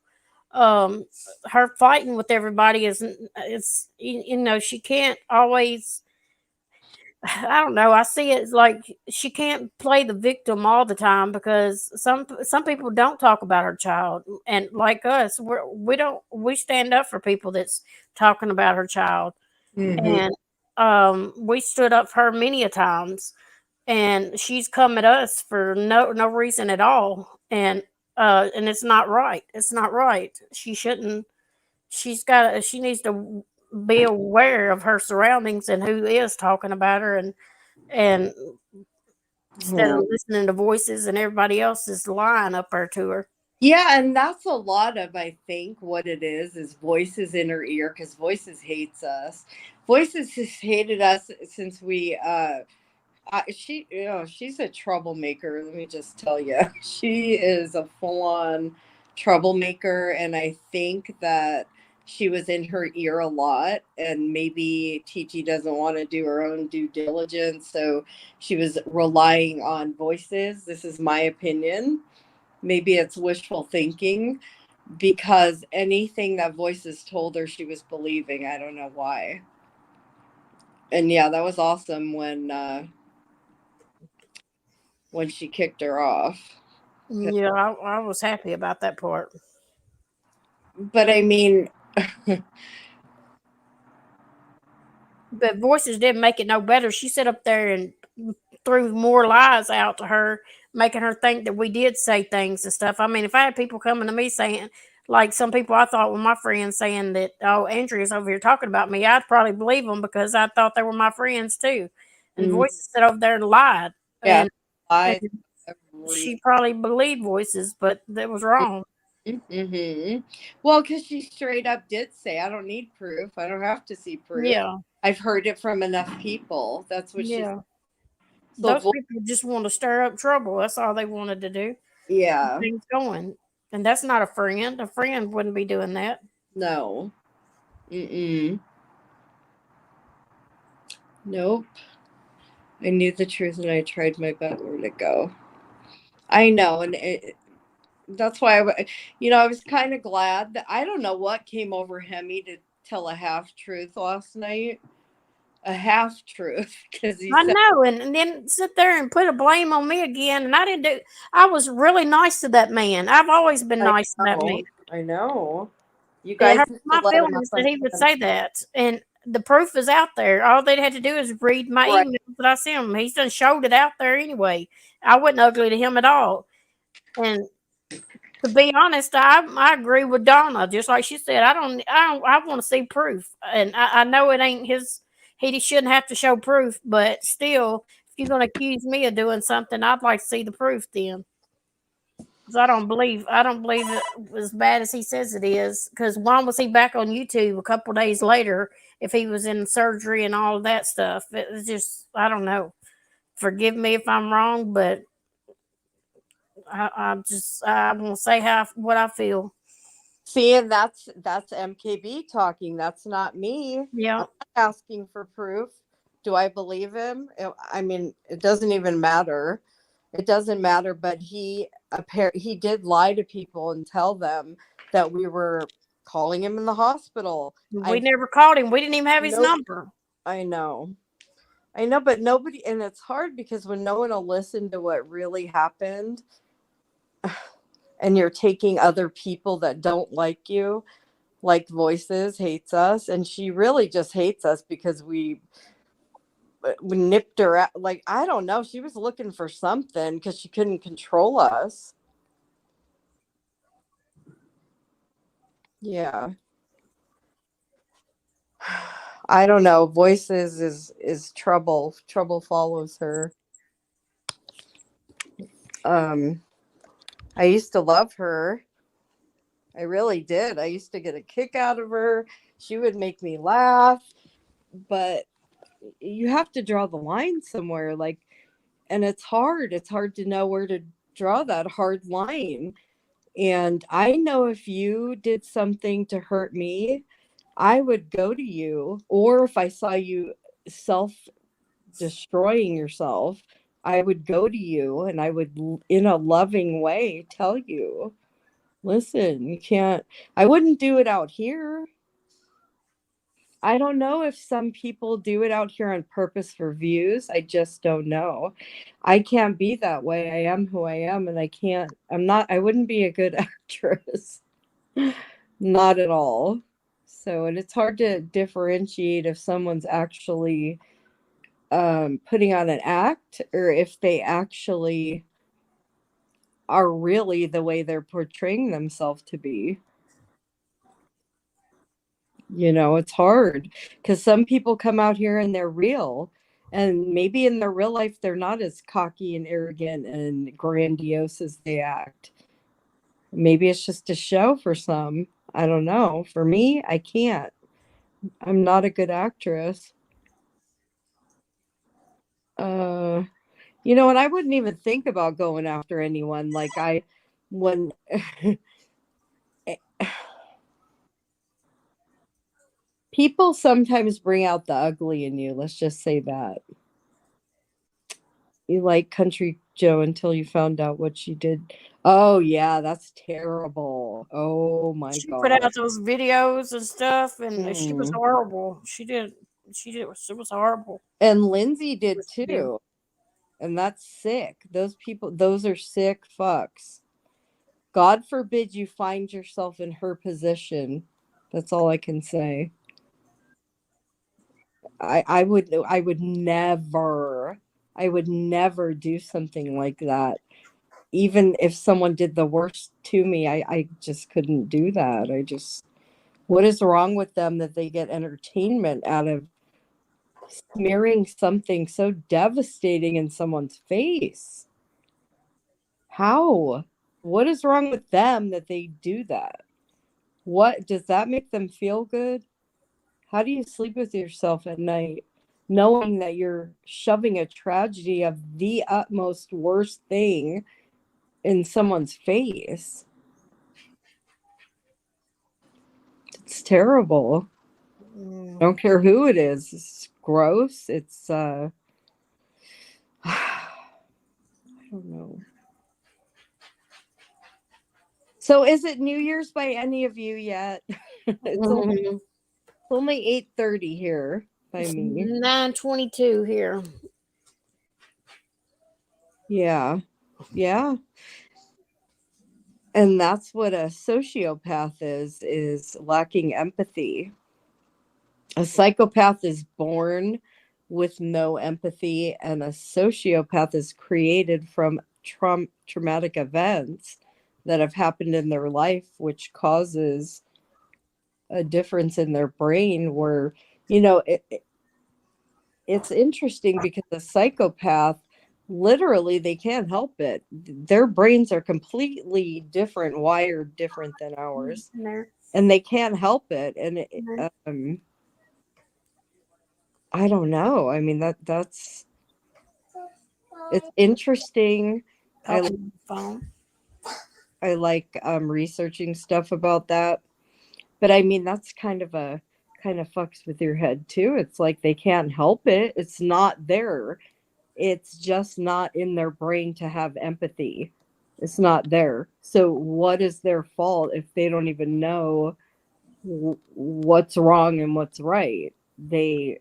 Um, her fighting with everybody it's she can't always. I don't know. I see it as like she can't play the victim all the time, because some people don't talk about her child, and like us, we stand up for people that's talking about her child, Mm-hmm. and we stood up for her many a times, and she's come at us for no reason at all, and it's not right. It's not right. She shouldn't. She needs to be aware of her surroundings and who is talking about her, and instead of listening to voices and everybody else is lying up there to her. Yeah, and that's a lot of, I think, what it is voices in her ear, because voices hates us. Voices has hated us since we she's a troublemaker. Let me just tell you, she is a full-on troublemaker, and I think that she was in her ear a lot, and maybe Titi doesn't want to do her own due diligence, so she was relying on voices. This is my opinion. Maybe it's wishful thinking because anything that voices told her, she was believing. I don't know why. And yeah, that was awesome when she kicked her off. Yeah, I was happy about that part. But I mean, But voices didn't make it no better. She sat up there and threw more lies out to her, making her think that we did say things and stuff. I mean, if I had people coming to me saying, like some people I thought were my friends saying that, oh, Andrea's over here talking about me, I'd probably believe them because I thought they were my friends too. And mm, voices sat over there and lied. yeah, And I agree. she probably believed voices, but that was wrong. Mm-hmm. Well, because she straight up did say, "I don't need proof. I don't have to see proof. Yeah, I've heard it from enough people." That's what she. yeah. So, Those people just want to stir up trouble. That's all they wanted to do. Keep yeah, things going. And that's not a friend. A friend wouldn't be doing that. no, mm-mm, nope. I knew the truth, and I tried my best. Where to go? I know, and that's why I was kind of glad that I don't know what came over Hemi to tell a half truth last night. A half truth because he I said, know, and then sit there and put a blame on me again. And I didn't do. I was really nice to that man. I've always been "I nice to that man. I know, you It guys hurts need to my let him feelings that he would say that. And the proof is out there. All they'd have to do is read my right." emails that I sent him. He's done showed it out there anyway. I wasn't ugly to him at all. And to be honest, I agree with Donna. Just like she said, I want to see proof, and I know it ain't his. He shouldn't have to show proof, but still, if you're gonna accuse me of doing something, I'd like to see the proof then. 'Cause I don't believe it as bad as he says it is. Because why was he back on YouTube a couple days later if he was in surgery and all of that stuff? It was just I don't know. Forgive me if I'm wrong, but I won't say what I feel. See, and that's MKB talking. That's not me. Yeah. I'm not asking for proof. Do I believe him? I mean, it doesn't even matter. It doesn't matter. But he did lie to people and tell them that we were calling him in the hospital. We never called him. We didn't even have his Nope. number. I know. I know, but nobody, and it's hard because when no one will listen to what really happened, and you're taking other people that don't like you, like Voices hates us, and she really just hates us because we nipped her out. Like, I don't know, she was looking for something because she couldn't control us. Yeah. I don't know. Voices is trouble. Trouble follows her. Um, I used to love her. I really did. I used to get a kick out of her. She would make me laugh, but you have to draw the line somewhere. Like, and it's hard. It's hard to know where to draw that hard line. And I know if you did something to hurt me, I would go to you. Or if I saw you self destroying yourself, I would go to you and I would, in a loving way, tell you, listen, you can't, I wouldn't do it out here. I don't know if some people do it out here on purpose for views. I just don't know. I can't be that way. I am who I am, and I wouldn't be a good actress. Not at all. So, and it's hard to differentiate if someone's actually putting on an act or if they actually are really the way they're portraying themselves to be. It's hard because some people come out here and they're real, and maybe in their real life they're not as cocky and arrogant and grandiose as they act. Maybe it's just a show for some. I don't know. For me, I can't. I'm not a good actress. You know, and I wouldn't even think about going after anyone. Like when people sometimes bring out the ugly in you. Let's just say that. You like Country Joe until you found out what she did. Oh yeah, that's terrible. Oh my She put god. out those videos and stuff, and she was Mm. horrible. It was horrible. And Lindsay did With you. too. And that's sick. Those people, those are sick fucks. God forbid you find yourself in her position. That's all I can say. I would never do something like that. Even if someone did the worst to me, I just couldn't do that. What is wrong with them that they get entertainment out of smearing something so devastating in someone's face? How? What is wrong with them that they do that? What does that make them feel good? How do you sleep with yourself at night knowing that you're shoving a tragedy of the utmost worst thing in someone's face? It's terrible. I don't care who it is. It's gross. It's I don't know. So is it New Year's by any of you yet? It's only 8:30 here by me. 9:22 here. Yeah. Yeah. And that's what a sociopath is lacking empathy. A psychopath is born with no empathy, and a sociopath is created from traumatic events that have happened in their life, which causes a difference in their brain where, you know, it's interesting because a psychopath, literally, they can't help it. Their brains are completely different, wired different than ours, and they can't help it. And I don't know. I mean, that's it's interesting. I Phone. I like researching stuff about that, but I mean that's kind of fucks with your head too. It's like they can't help it. It's not there. It's just not in their brain to have empathy. It's not there. So what is their fault if they don't even know what's wrong and what's right? They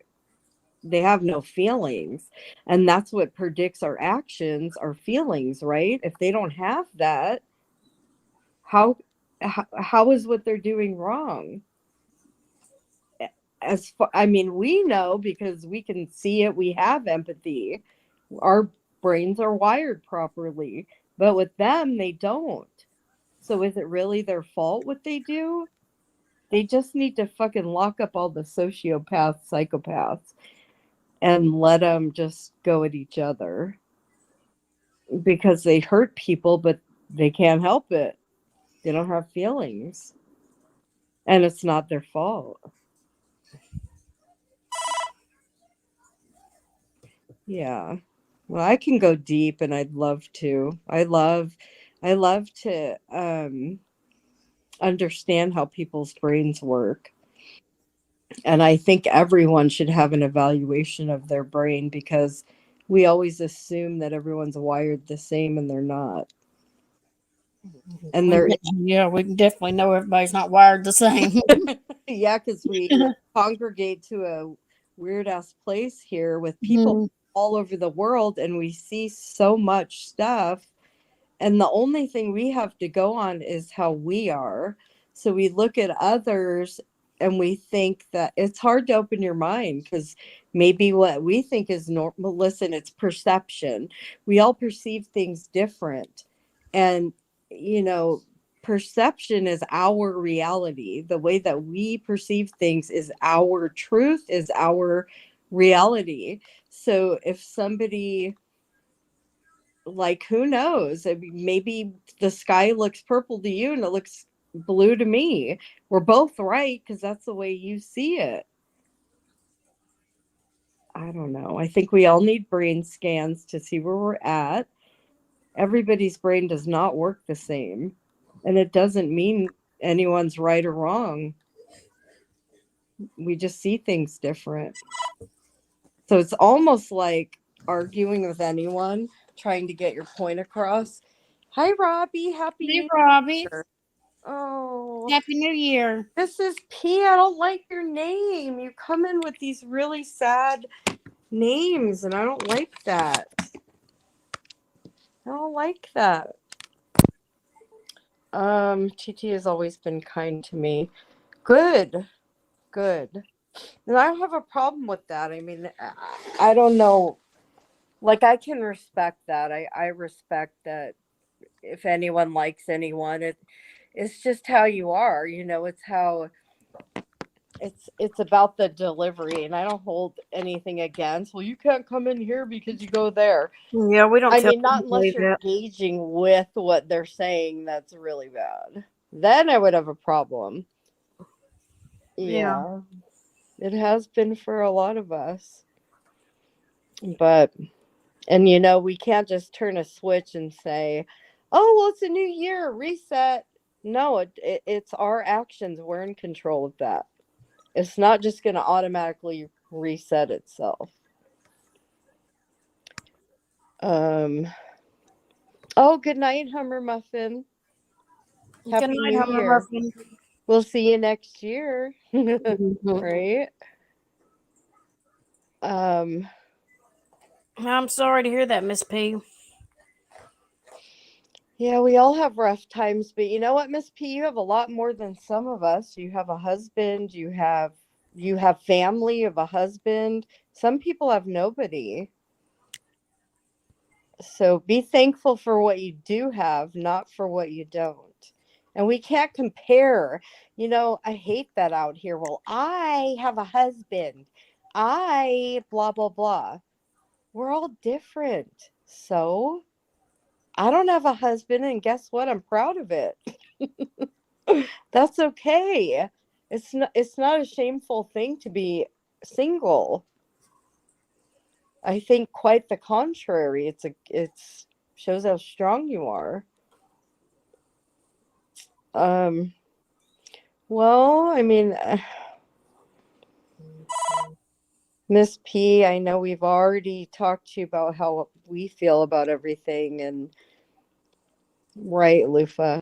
have no feelings, and that's what predicts our actions, our feelings, right? If they don't have that, how how is what they're doing wrong? I mean, we know because we can see it. We have empathy. Our brains are wired properly, but with them, they don't. So is it really their fault what they do? They just need to fucking lock up all the sociopaths, psychopaths, and let them just go at each other because they hurt people, but they can't help it. They don't have feelings, and it's not their fault. Yeah. Well, I can go deep and I'd love to. I love to understand how people's brains work. And I think everyone should have an evaluation of their brain because we always assume that everyone's wired the same and they're not. And they're Yeah, we can definitely know everybody's not wired the same. yeah, because we congregate to a weird ass place here with people all over the world and we see so much stuff. And the only thing we have to go on is how we are. So we look at others and we think that it's hard to open your mind because maybe what we think is normal. Listen, it's perception. We all perceive things different. And, you know, perception is our reality. The way that we perceive things is our truth, is our reality. So if somebody, like, who knows? I mean, maybe the sky looks purple to you and it looks blue to me. We're both right because that's the way you see it. I don't know. I think we all need brain scans to see where we're at. Everybody's brain does not work the same, and it doesn't mean anyone's right or wrong. We just see things different. So it's almost like arguing with anyone, trying to get your point across. Hi, Robbie. Happy Hey, New Robbie. Year. Oh, Happy New Year. this is P. I don't like your name. You come in with these really sad names, and I don't like that. I don't like that. Titi has always been kind to me. Good. Good. And I don't have a problem with that. I mean, I don't know. Like, I can respect that. I respect that if anyone likes anyone, it's just how you are. You know, it's how it's about the delivery, and I don't hold anything against. Well, you can't come in here because you go there. Yeah, we don't I tell mean, not unless anybody you're that. engaging with what they're saying. That's really bad. Then I would have a problem. Yeah. Yeah, it has been for a lot of us. But, and you know, we can't just turn a switch and say, oh, well, it's a new year, reset. No, it's our actions. We're in control of that. It's not just going to automatically reset itself. Oh, good night, Hummer Muffin. Happy Good night, New Hummer Year. Muffin. We'll see you next year. Right? I'm sorry to hear that, Miss P. Yeah, we all have rough times, but you know what, Miss P, you have a lot more than some of us. You have a husband, you have family, you have a husband. Some people have nobody. So be thankful for what you do have, not for what you don't. And we can't compare. You know, I hate that out here. Well, I have a husband. I blah blah blah. We're all different. So I don't have a husband, and guess what? I'm proud of it. That's okay. It's not a shameful thing to be single. I think quite the contrary. It's shows how strong you are. Um well, I mean, Miss P, I know we've already talked to you about how we feel about everything, and right, Lufa.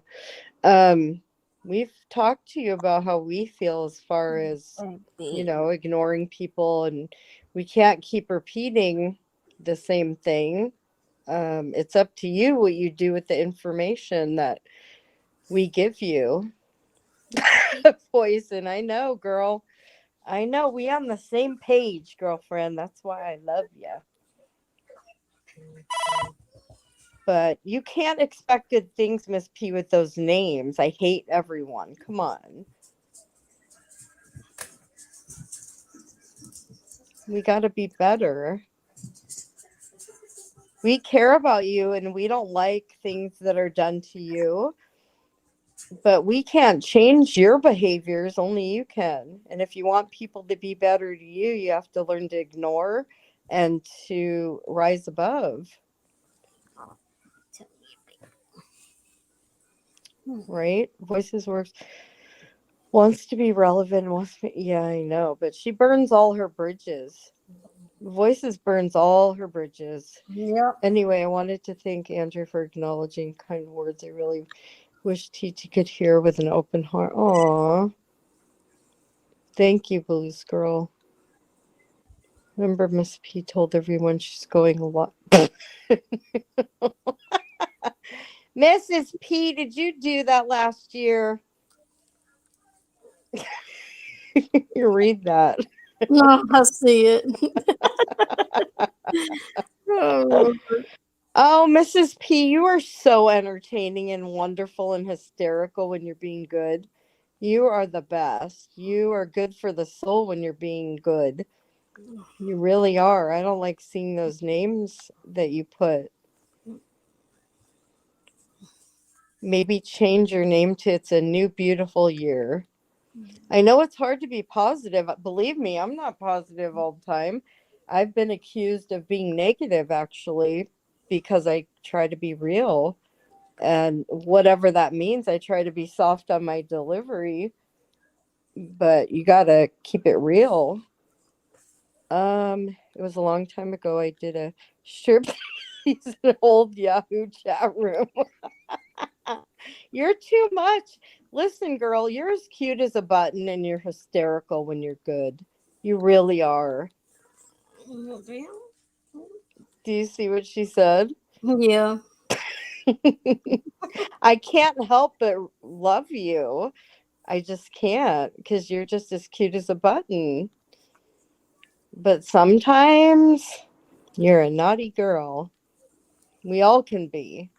Um, we've talked to you about how we feel as far as, you know, ignoring people, and we can't keep repeating the same thing. It's up to you what you do with the information that we give you. Poison, I know, girl. I know we on the same page, girlfriend. That's why I love you. But you can't expect good things, Miss P, with those names. I hate everyone. Come on. We got to be better. We care about you, and we don't like things that are done to you. But we can't change your behaviors. Only you can. And if you want people to be better to you, you have to learn to ignore and to rise above. Right? Voices works. Wants to be relevant. Yeah, I know. But she burns all her bridges. Voices burns all her bridges. Yep. Anyway, I wanted to thank Andrew for acknowledging kind words. I really wish Titi could hear with an open heart. Aw. Thank you, Blues Girl. Remember, Miss P told everyone she's going a lot. Mrs. P, did you do that last year? You read that. No, I see it. Oh, Oh, Mrs. P, you are so entertaining and wonderful and hysterical when you're being good. You are the best. You are good for the soul when you're being good. You really are. I don't like seeing those names that you put. Maybe change your name to It's a New Beautiful Year. I know it's hard to be positive. Believe me, I'm not positive all the time. I've been accused of being negative actually because I try to be real. And whatever that means, I try to be soft on my delivery, but you got to keep it real. It was a long time ago. I did a strip in an old Yahoo chat room. You're too much. Listen, girl, you're as cute as a button and you're hysterical when you're good. You really are. Do you see what she said? Yeah. I can't help but love you. I just can't because you're just as cute as a button. But sometimes you're a naughty girl. We all can be.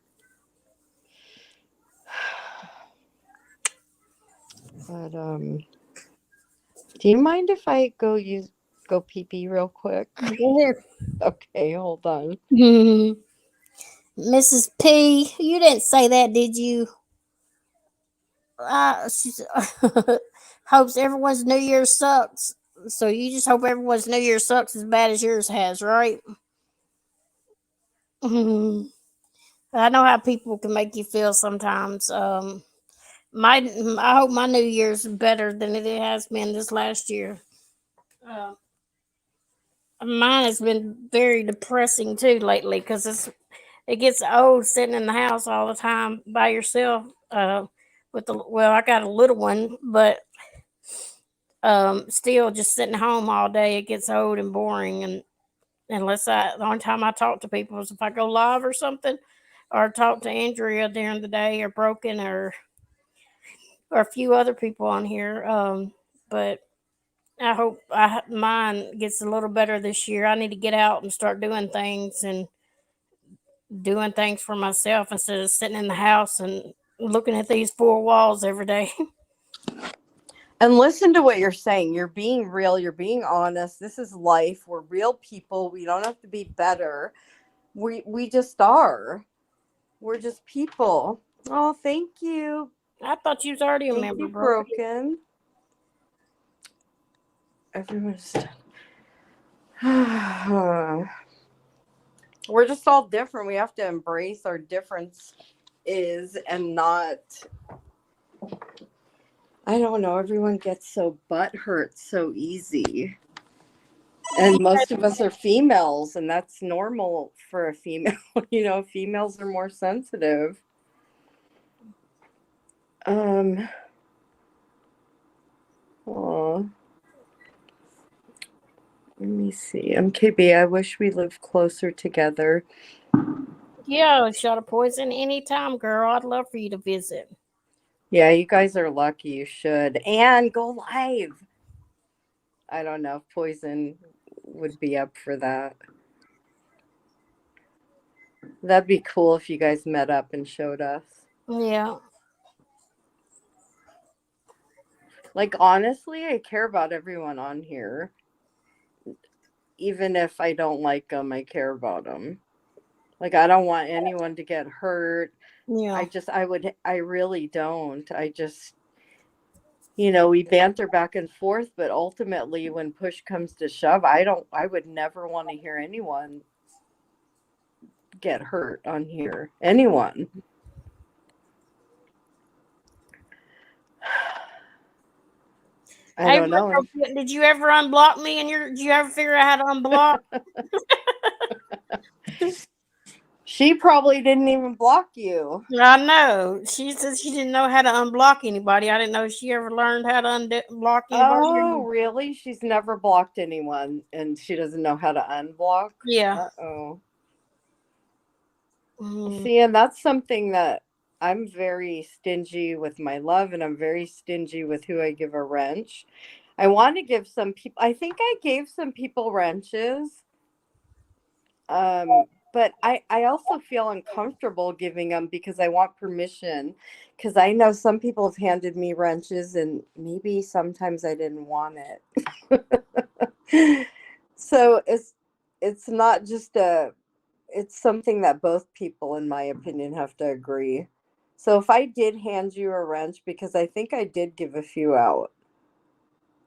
But do you mind if I go pee pee real quick? Go ahead. Okay, hold on. Mrs. P, you didn't say that, did you? She hopes everyone's New Year sucks. So you just hope everyone's New Year sucks as bad as yours has, right? I know how people can make you feel sometimes. I hope my New Year's better than it has been this last year. Uh, Mine has been very depressing too lately because it gets old sitting in the house all the time by yourself. I got a little one, but still just sitting home all day, it gets old and boring. And the only time I talk to people is if I go live or something, or talk to Andrea during the day, or Broken, or a few other people on here. But I hope mine gets a little better this year. I need to get out and start doing things for myself instead of sitting in the house and looking at these four walls every day. And listen to what you're saying. You're being real. You're being honest. This is life. We're real people. We don't have to be better. We just are. We're just people. Oh, thank you. I thought you was already a Thank member, you, bro. Broken. Everyone's we're just all different. We have to embrace our difference and not, I don't know, everyone gets so butt hurt so easy. And most of us are females, and that's normal for a female. Females are more sensitive. Oh, let me see. MKB, I wish we lived closer together. Yeah, shot of poison anytime, girl. I'd love for you to visit. Yeah, you guys are lucky. You should. And go live. I don't know if Poison would be up for that. That'd be cool if you guys met up and showed us. Yeah. Like, honestly, I care about everyone on here. Even if I don't like them, I care about them. Like, I don't want anyone to get hurt. Yeah. I really don't. We banter back and forth, but ultimately when push comes to shove, I would never want to hear anyone get hurt on here. Anyone. I don't know. Did you ever unblock me? And did you ever figure out how to unblock? She probably didn't even block you. I know. She said she didn't know how to unblock anybody. I didn't know she ever learned how to unblock anybody. Oh, really? She's never blocked anyone, and she doesn't know how to unblock? Yeah. Uh-oh. Mm. See, and that's something that I'm very stingy with my love, and I'm very stingy with who I give a wrench. I want to give some people, I think I gave some people wrenches. But I also feel uncomfortable giving them because I want permission. Because I know some people have handed me wrenches and maybe sometimes I didn't want it. So it's not just it's something that both people, in my opinion, have to agree. So if I did hand you a wrench, because I think I did give a few out.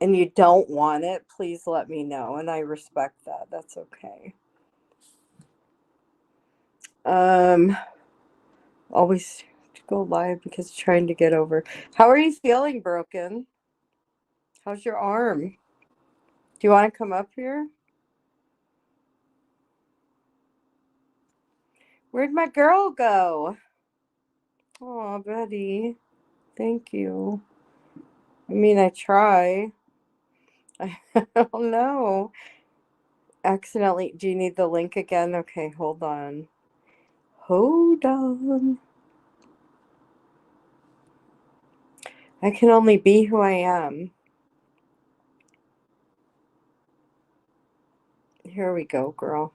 and you don't want it, please let me know, and I respect that. That's okay. Always go live because trying to get over. How are you feeling, Broken? How's your arm? Do you want to come up here? Where'd my girl go? Oh, Betty. Thank you. I mean, I try. I don't know. Accidentally. Do you need the link again? Okay, hold on. Hold on. I can only be who I am. Here we go, girl.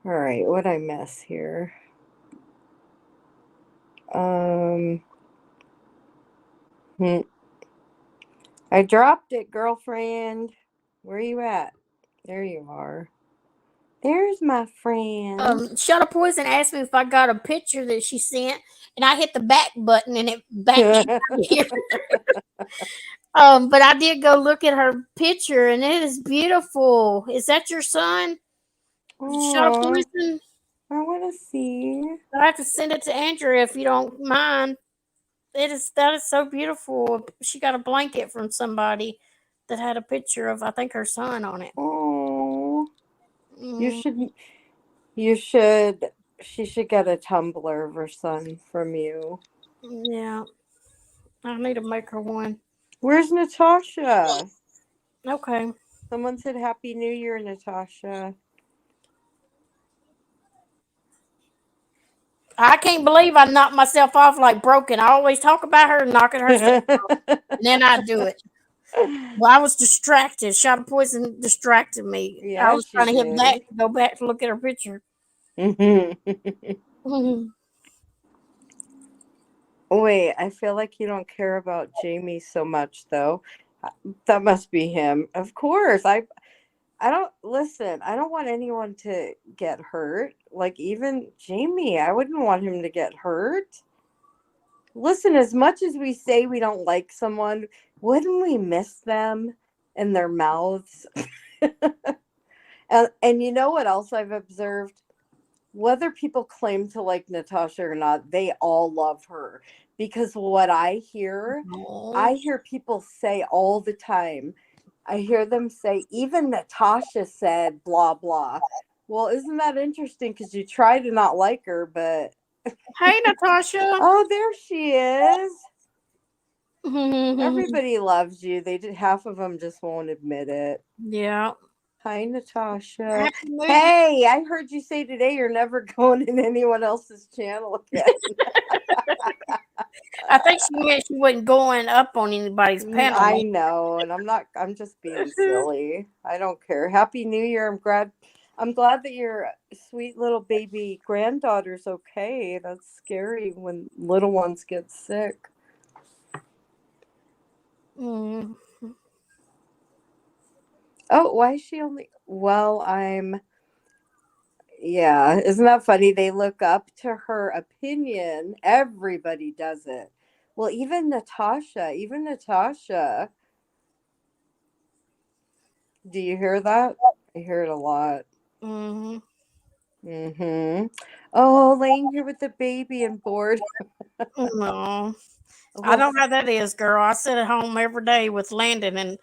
All right, what'd I miss here? I dropped it, girlfriend. Where you at? There you are. There's my friend. Shut Up Poison asked me if I got a picture that she sent, and I hit the back button, and it backed me here. But I did go look at her picture, and it is beautiful. Is that your son? Shut Up Oh, Poison. I want to see. I have to send it to Andrea if you don't mind. That is so beautiful. She got a blanket from somebody that had a picture of, I think, her son on it. Oh, you Mm, should. You should. She should get a tumbler of her son from you. yeah, I need to make her one. Where's Natasha? Okay. Someone said Happy New Year, Natasha. I can't believe I knocked myself off like Broken. I always talk about her knocking herself off, and then I do it. Well, I was distracted. Shot of poison distracted me. I Yeah, was she trying to hit back did. to go back to look at her picture. Wait, I feel like you don't care about Jamie so much, though. That must be him. Of course. I don't listen. I don't want anyone to get hurt. Like even Jamie, I wouldn't want him to get hurt. Listen, as much as we say we don't like someone, wouldn't we miss them and their mouths? And you know what else I've observed? Whether people claim to like Natasha or not, they all love her. Because what I hear people say all the time. I hear them say, even Natasha said blah, blah. Well, isn't that interesting? Because you try to not like her, but Hey, Natasha. oh, there she is. Everybody loves you. Half of them just won't admit it. Yeah. Hi, Natasha. Happy New Year. Hey, I heard you say today you're never going in anyone else's channel again. I think she meant she wasn't going up on anybody's panel. I know, and I'm just being silly. I don't care. Happy New Year. I'm glad that your sweet little baby granddaughter's okay. That's scary when little ones get sick. Mm. Oh, why is she only well, yeah, isn't that funny? They look up to her opinion. Everybody does it. Well, even Natasha. Do you hear that? I hear it a lot. Mm-hmm. Oh, laying here with the baby and bored. No. I Well, know how that is, girl. I sit at home every day with Landon, and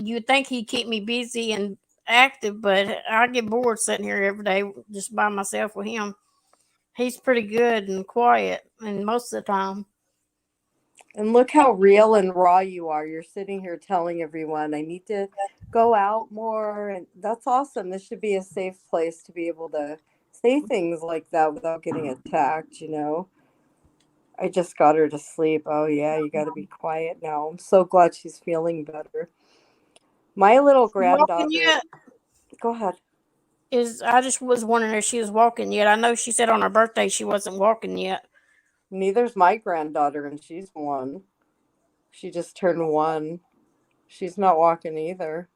you'd think he'd keep me busy and active, but I get bored sitting here every day just by myself with him. He's pretty good and quiet, and most of the time. and look how real and raw you are. You're sitting here telling everyone, I need to go out more. And that's awesome. This should be a safe place to be able to say things like that without getting attacked. I just got her to sleep. Oh, yeah, you got to be quiet now. I'm so glad she's feeling better. My little Walking granddaughter, yet? go ahead. I just was wondering if she was walking yet. I know she said on her birthday she wasn't walking yet. Neither's my granddaughter, and she's 1. She just turned 1. She's not walking either.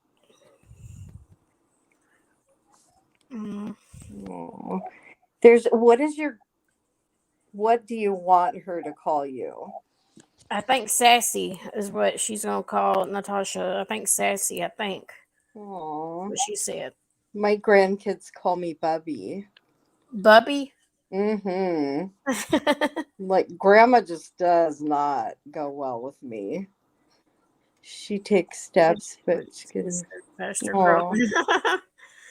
Mm. Aw. What do you want her to call you? I think Sassy is what she's gonna call Natasha. I think Sassy. I think Aw. what she said. My grandkids call me Bubby. Bubby. Mm-hmm. Like, Grandma just does not go well with me. She takes steps, but she can. Faster Oh, growing.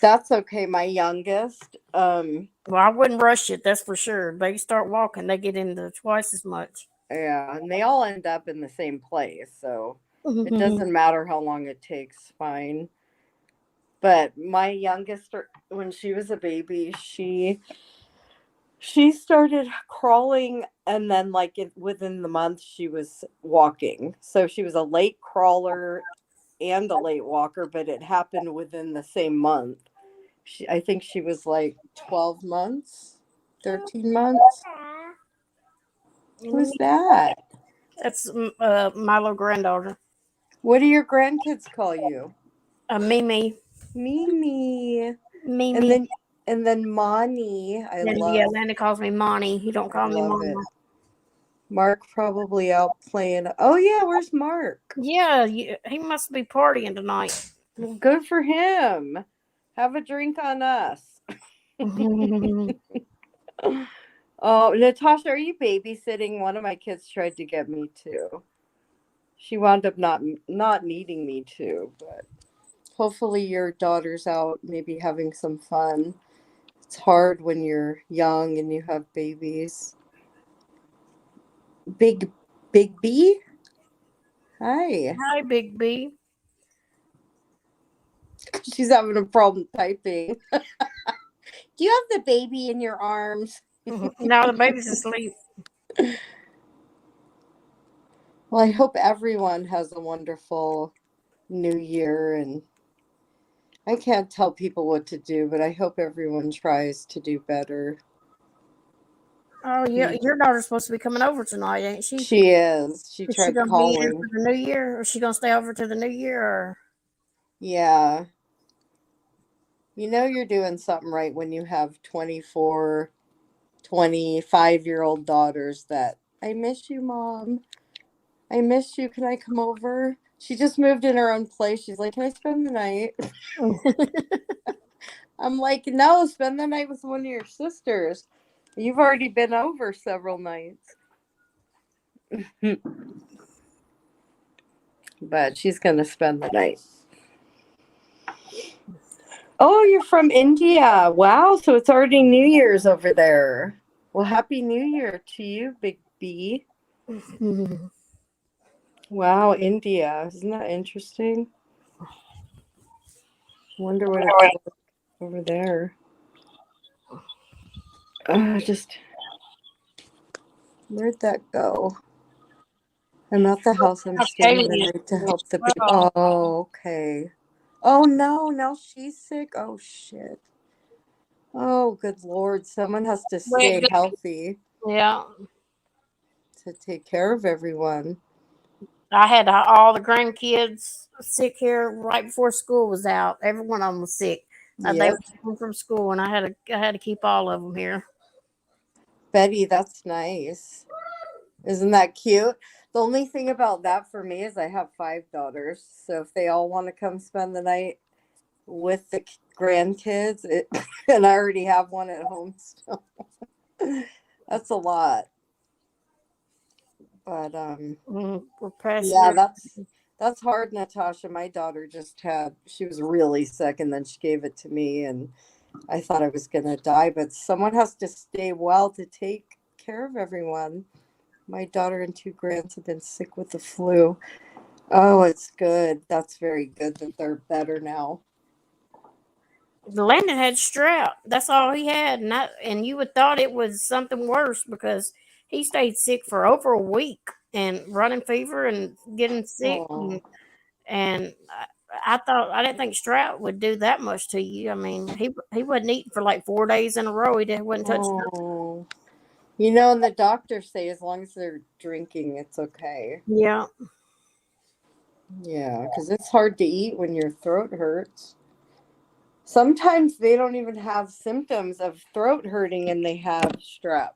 that's okay. My youngest, Well, I wouldn't rush it. That's for sure. They start walking, they get into twice as much. yeah, and they all end up in the same place, so it doesn't matter how long it takes. Fine. But my youngest, when she was a baby, she started crawling, and then like within the month she was walking. So she was a late crawler and a late walker, but it happened within the same month. I think she was like 12 months, 13 months. Who's that? That's my little granddaughter, What do your grandkids call you? Mimi. Mimi. And Mimi. then Moni. And yeah, Landon calls me Monty. He don't I call me love Mama. it. Mark probably out playing. Oh yeah, where's Mark? Yeah, he must be partying tonight. Good for him. Have a drink on us. Oh, Natasha, are you babysitting? One of my kids tried to get me to. She wound up not needing me to, but hopefully your daughter's out, maybe having some fun. It's hard when you're young and you have babies. Big B? Hi. Hi, Big B. She's having a problem typing. Do you have the baby in your arms? Now the baby's asleep. Well, I hope everyone has a wonderful new year, and I can't tell people what to do, but I hope everyone tries to do better. Oh, yeah, your daughter's supposed to be coming over tonight, ain't she? She is. She Is she tried gonna be in calling. for the new year, or is she gonna stay over to the new year? Or Yeah. You know you're doing something right when you have 24, 25-year-old daughters that, I miss you, Mom. I miss you. Can I come over? She just moved in her own place. She's like, can I spend the night? I'm like, no, spend the night with one of your sisters. You've already been over several nights. But she's going to spend the night. Oh, you're from India. Wow. So it's already New Year's over there. Well, Happy New Year to you, Big B. Wow, India. Isn't that interesting? Wonder what it's like over there. Just where'd that go? I'm at the house. I'm staying the night to help the baby. Oh, okay. Oh no, now she's sick. Oh shit. Oh, good Lord. Someone has to stay healthy yeah, to take care of everyone. I had all the grandkids sick here right before school was out. Every one of them was sick. They Yep. were home from school, and I had to keep all of them here. Betty, that's nice. Isn't that cute? The only thing about that for me is I have 5 daughters. So if they all want to come spend the night with the grandkids, and I already have one at home still, that's a lot. But We're past yeah, there. that's hard, Natasha. My daughter she was really sick, and then she gave it to me, and I thought I was gonna die. But someone has to stay well to take care of everyone. My daughter and 2 grands have been sick with the flu. Oh, it's good. That's very good that they're better now. Landon had strep. That's all he had, and you would thought it was something worse because he stayed sick for over a week and running fever and getting sick, Oh, and I didn't think strep would do that much to you. I mean, he wasn't eating for like 4 days in a row. He wouldn't touch nothing. oh. You know, and the doctors say as long as they're drinking, it's okay. Yeah. Yeah, because it's hard to eat when your throat hurts. Sometimes they don't even have symptoms of throat hurting and they have strep.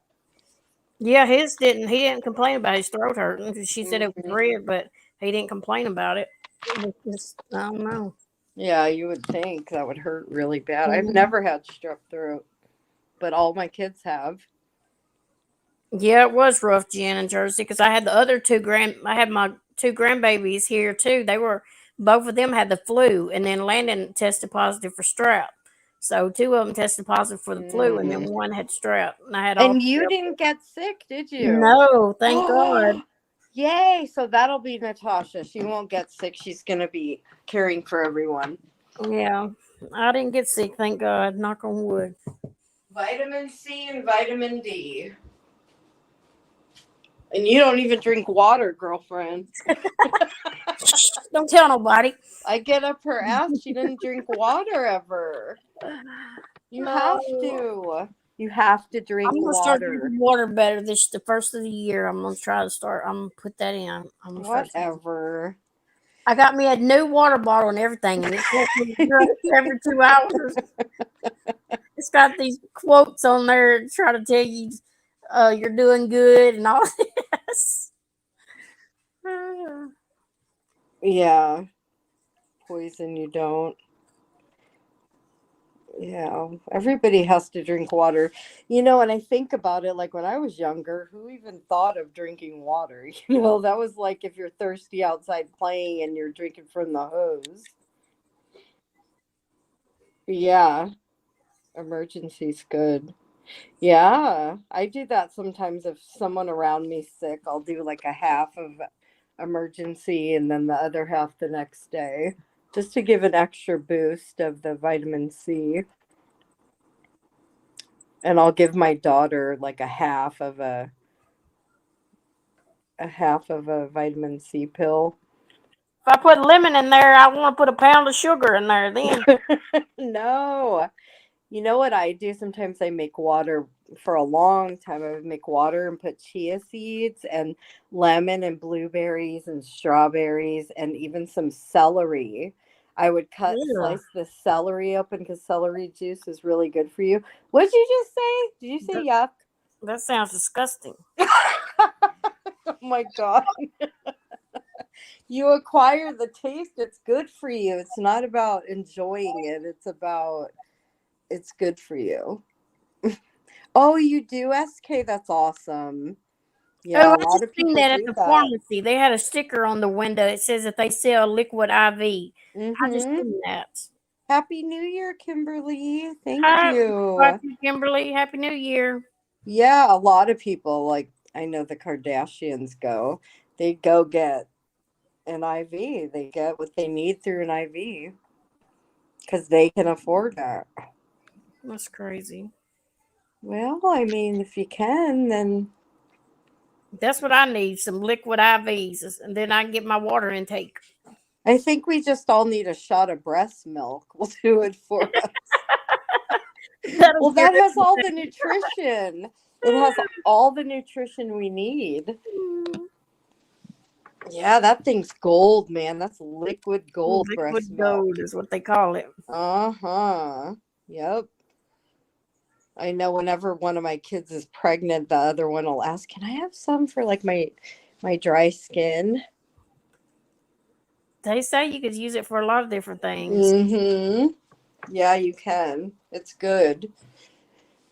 Yeah, his didn't. He didn't complain about his throat hurting because she said it was Mhm. red, but he didn't complain about it. It was just, I don't know. Yeah, you would think that would hurt really bad. I've Mhm. never had strep throat, but all my kids have. Yeah, it was rough, Jen, in Jersey, because I had the other I had my two grandbabies here too. Both of them had the flu, and then Landon tested positive for strep. So two of them tested positive for the flu, and then Mm. one had strep, and I had all And three you of didn't get sick, did them. you? No, thank God. Yay! So that'll be Natasha. She won't get sick. She's gonna be caring for everyone. Yeah, I didn't get sick, thank God. Knock on wood. Vitamin C and vitamin D. And you don't even drink water, girlfriend. Don't tell nobody. I get up her ass. She didn't drink water ever. You have Oh, to. You have to drink I'm gonna start water. drinking water better this the first of the year. I'm gonna try to start. I'm gonna put that in. I'm gonna start. Whatever. I got me a new water bottle and everything, and it tells me to drink every 2 hours. It's got these quotes on there to try to tell you you're doing good and all this. Yeah. Poison you don't. Yeah, everybody has to drink water. And I think about it, like when I was younger, who even thought of drinking water? That was like if you're thirsty outside playing and you're drinking from the hose. Yeah, emergency's good. Yeah, I do that sometimes if someone around me's sick. I'll do like a half of emergency and then the other half the next day, just to give an extra boost of the vitamin C. And I'll give my daughter like a half of a vitamin C pill. If I put lemon in there, I want to put a pound of sugar in there. Then No. You know what I do? Sometimes I make water for a long time. I would make water and put chia seeds and lemon and blueberries and strawberries and even some celery. I would yeah, slice the celery open because celery juice is really good for you. What did you just say? Did you say that, yuck? that sounds disgusting. Oh my God. You acquire the taste. It's good for you. It's not about enjoying it. It's good for you. Oh, you do, SK? That's awesome. Yeah, Oh, a I lot just of seen people that at do the that. pharmacy. They had a sticker on the window. It says that they sell liquid IV. I just Mm-hmm. seen that. Happy New Year, Kimberly. Thank Hi, you. Kimberly. Happy New Year. Yeah, a lot of people, like I know the Kardashians go. They go get an IV. They get what they need through an IV because they can afford that. That's crazy. Well, I mean, if you can, then That's what I need, some liquid IVs, and then I can get my water intake. I think we just all need a shot of breast milk. Will do it for us. That'll Well, get that has all the nutrition. It has all the nutrition we need. it. Yeah, that thing's gold, man. That's liquid gold breast Liquid milk. gold is what they call it. Uh-huh. Yep. I know whenever one of my kids is pregnant, the other one will ask, "Can I have some for like my dry skin?" They say you could use it for a lot of different things. Mhm. Yeah, you can. It's good.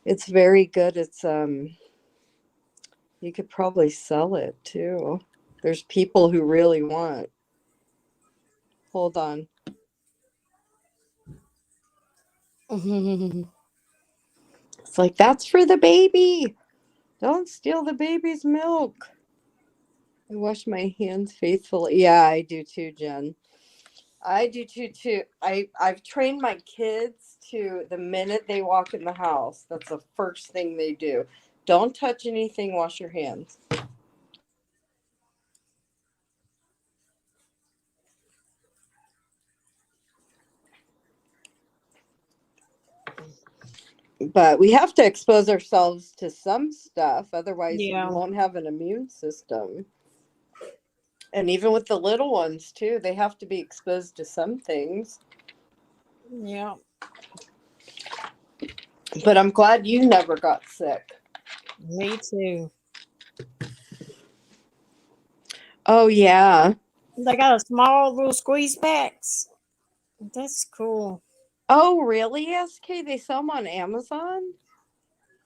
It's very good. You could probably sell it too. There's people who really want. Hold on. It's like, that's for the baby. Don't steal the baby's milk. I wash my hands faithfully. Yeah, I do too, Jen. I do too. I've trained my kids to the minute they walk in the house, that's the first thing they do. Don't touch anything, wash your hands. But we have to expose ourselves to some stuff, otherwise we Yeah, won't have an immune system. And even with the little ones too, they have to be exposed to some things. yeah. But I'm glad you never got sick. Me too. Oh yeah. They got a small little squeeze packs. That's cool. Oh really, SK? They sell them on Amazon?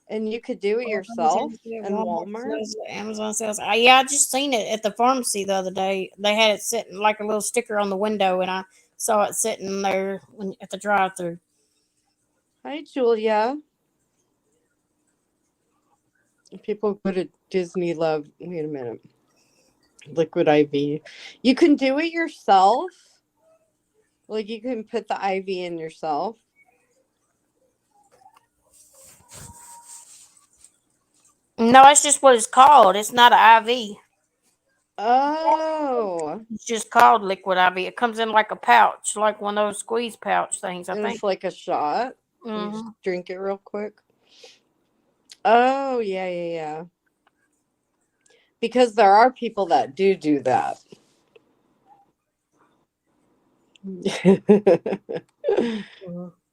And you could do it yourself in Walmart Walmart? sells it, Amazon sells it. Yeah, I just seen it at the pharmacy the other day. They had it sitting like a little sticker on the window, and I saw it sitting there at the drive-through. Hi, Julia. People go to Disney Love. Wait a minute. Liquid IV. You can do it yourself. Like you can put the IV in yourself. No, that's just what it's called. It's not an IV. Oh. It's just called liquid IV. It comes in like a pouch, like one of those squeeze pouch things, I And think. it's like a shot. You just Mm-hmm. drink it real quick. Oh, yeah, yeah. Because there are people that do that.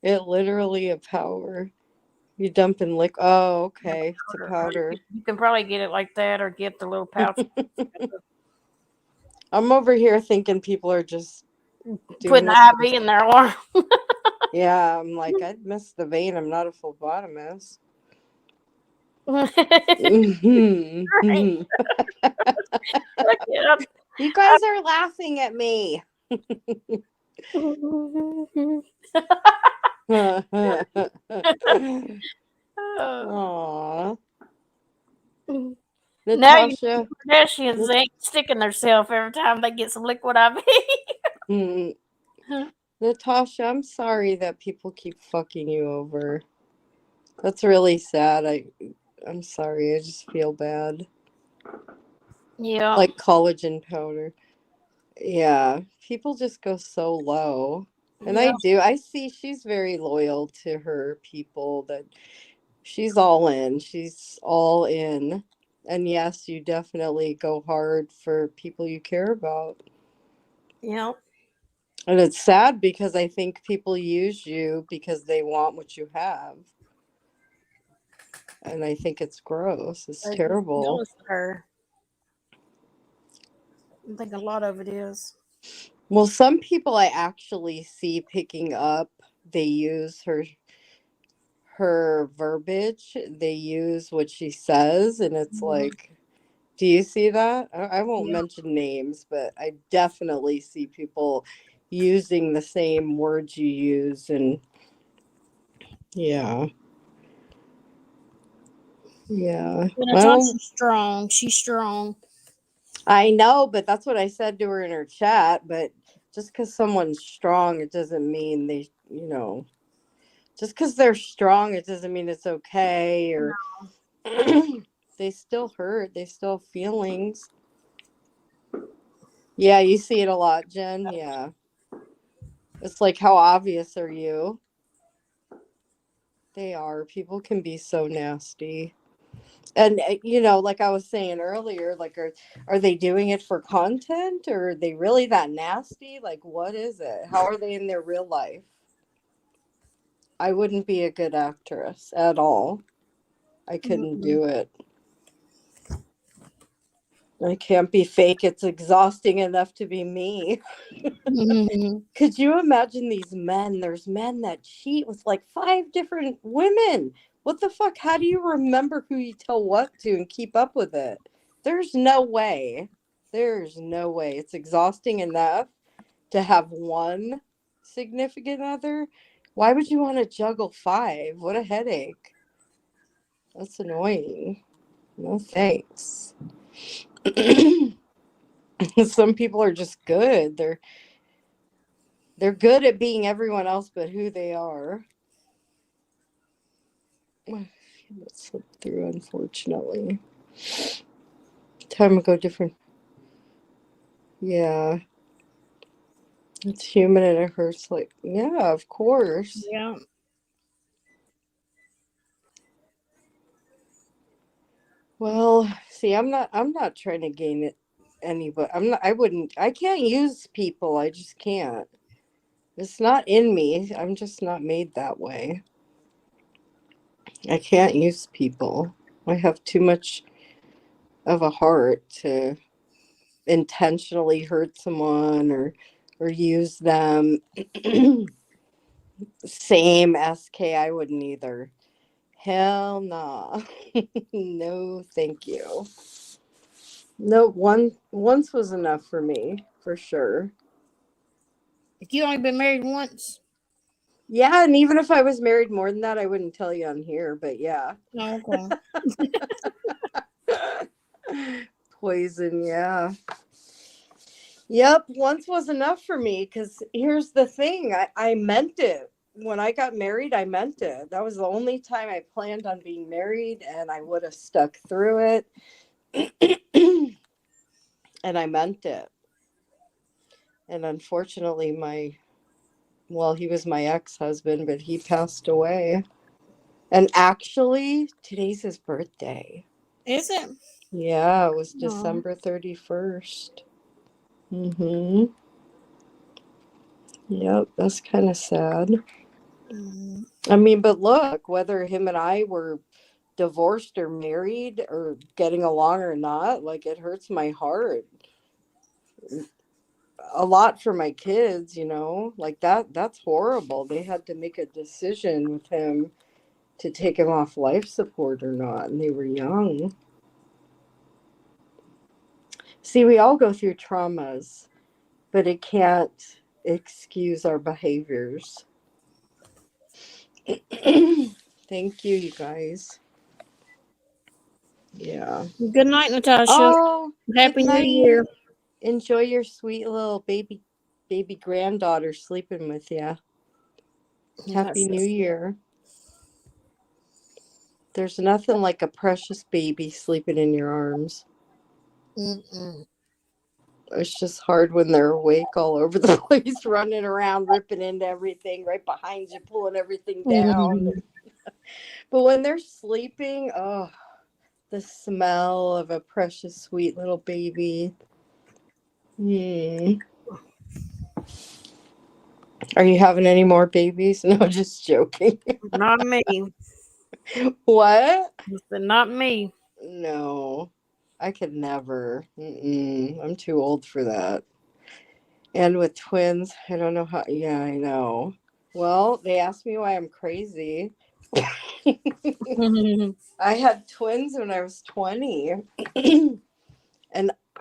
It literally a powder. You dump in liquid. Oh, okay. It's a powder. You can probably get it like that, or get the little pouch. I'm over here thinking people are just doing Putting this. the IV in their arm. Yeah, I'm like, I'd miss the vein. I'm not a phlebotomist. Right. You guys are laughing at me. Aww. Now you Natasha. Kardashians ain't sticking themselves every time they get some liquid IV. Natasha, I'm sorry that people keep fucking you over. That's really sad. I'm sorry. I just feel bad. Yeah. Like collagen powder. Yeah. People just go so low. And Yeah. I see she's very loyal to her people, that she's all in. She's all in. And yes, you definitely go hard for people you care about. Yeah. And it's sad because I think people use you because they want what you have. And I think it's gross. It's I terrible. noticed her. I think a lot of it is. Well, some people I actually see picking up, they use her verbiage, they use what she says, and it's like, do you see that? I won't mention names, but I definitely see people using the same words you use, and yeah. But Well, Natasha's strong. She's strong. I know, but that's what I said to her in her chat. But just because someone's strong, it doesn't mean just because they're strong, it doesn't mean it's okay. Or they still hurt. They still have feelings. Yeah, you see it a lot, Jen. Yeah. It's like, how obvious are you? They are. People can be so nasty. And like I was saying earlier, like are they doing it for content, or are they really that nasty? Like, what is it? How are they in their real life? I wouldn't be a good actress at all. I couldn't do it. I can't be fake. It's exhausting enough to be me. Could you imagine these men? There's men that cheat with like 5 different women. What the fuck? How do you remember who you tell what to and keep up with it? There's no way. There's no way. It's exhausting enough to have one significant other. Why would you want to juggle 5? What a headache. That's annoying. No thanks. Some people are just good. They're good at being everyone else but who they are. Let's slip through, unfortunately. Time to go different. Yeah. It's human and it hurts. Like, yeah, of course. Yeah. Well, see, I'm not trying to gain it anybody. I can't use people. I just can't. It's not in me. I'm just not made that way. I can't use people. I have too much of a heart to intentionally hurt someone or use them. Same SK, I wouldn't either. Hell nah. No, thank you. No, once was enough for me, for sure. If you only been married once. Yeah, and even if I was married more than that, I wouldn't tell you on here, but yeah. Okay. Poison, yeah. Yep, once was enough for me because here's the thing. I meant it. When I got married, I meant it. That was the only time I planned on being married, and I would have stuck through it. And I meant it. And unfortunately, he was my ex-husband, but he passed away. And actually, today's his birthday. Is it? Yeah, it was Aw. December 31st. Mm-hmm. Yep, that's kind of sad. Mm. I mean, but look, whether him and I were divorced or married or getting along or not, like it hurts my heart a lot for my kids, like that's horrible. They had to make a decision with him to take him off life support or not, and they were young. See, we all go through traumas, but it can't excuse our behaviors. Thank you, you guys. Yeah. Good night, Natasha. Oh, Happy good New night. Year. Enjoy your sweet little baby granddaughter sleeping with you. Happy New Year. There's nothing like a precious baby sleeping in your arms. Mm-mm. It's just hard when they're awake all over the place, running around, ripping into everything right behind you, pulling everything down. Mm-hmm. But when they're sleeping, oh, the smell of a precious, sweet little baby. Are you having any more babies? No, just joking. Not me. What? Not me. No, I could never. I'm too old for that. And with twins, I don't know how. Yeah, I know. Well, they asked me why I'm crazy. I had twins when I was 20.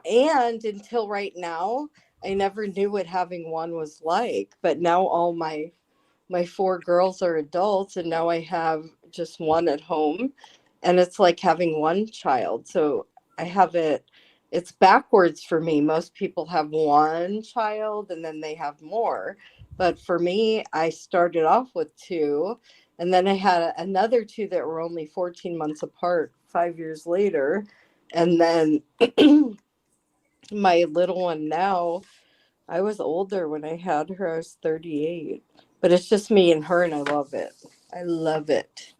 and until right now, I never knew what having one was like. But now all my 4 girls are adults, and now I have just one at home, and it's like having one child. So I have it's backwards for me. Most people have one child and then they have more, but for me, I started off with 2, and then I had another 2 that were only 14 months apart 5 years later, and then my little one now, I was older when I had her. I was 38. But it's just me and her, and I love it. I love it.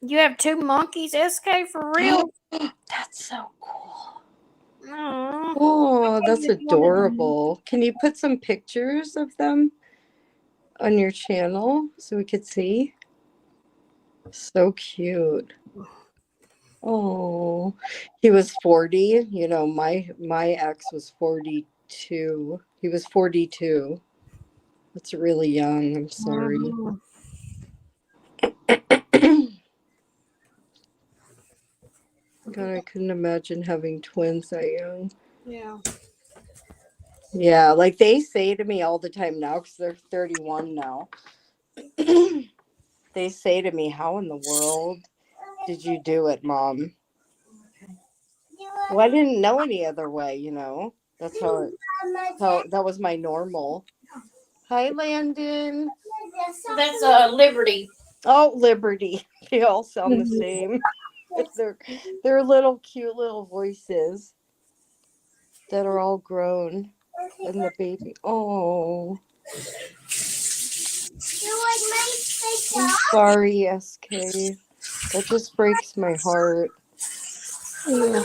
You have 2 monkeys, SK, for real? That's so cool. Aw. Oh, that's just wanted to- adorable. Can you put some pictures of them on your channel so we could see? So cute. Oh, he was 40. My ex was 42. He was 42. That's really young. I'm sorry. Mhm. God, I couldn't imagine having twins that young. Yeah. Yeah, like they say to me all the time now, because they're 31 now. They say to me, "How in the world did you do it, Mom?" Well, I didn't know any other way. That's how that was my normal. Hi, Landon. That's Liberty. Oh, Liberty. They all sound the same. They're little cute little voices that are all grown. And the baby. Oh. I'm sorry, SK. That just breaks my heart. Yeah.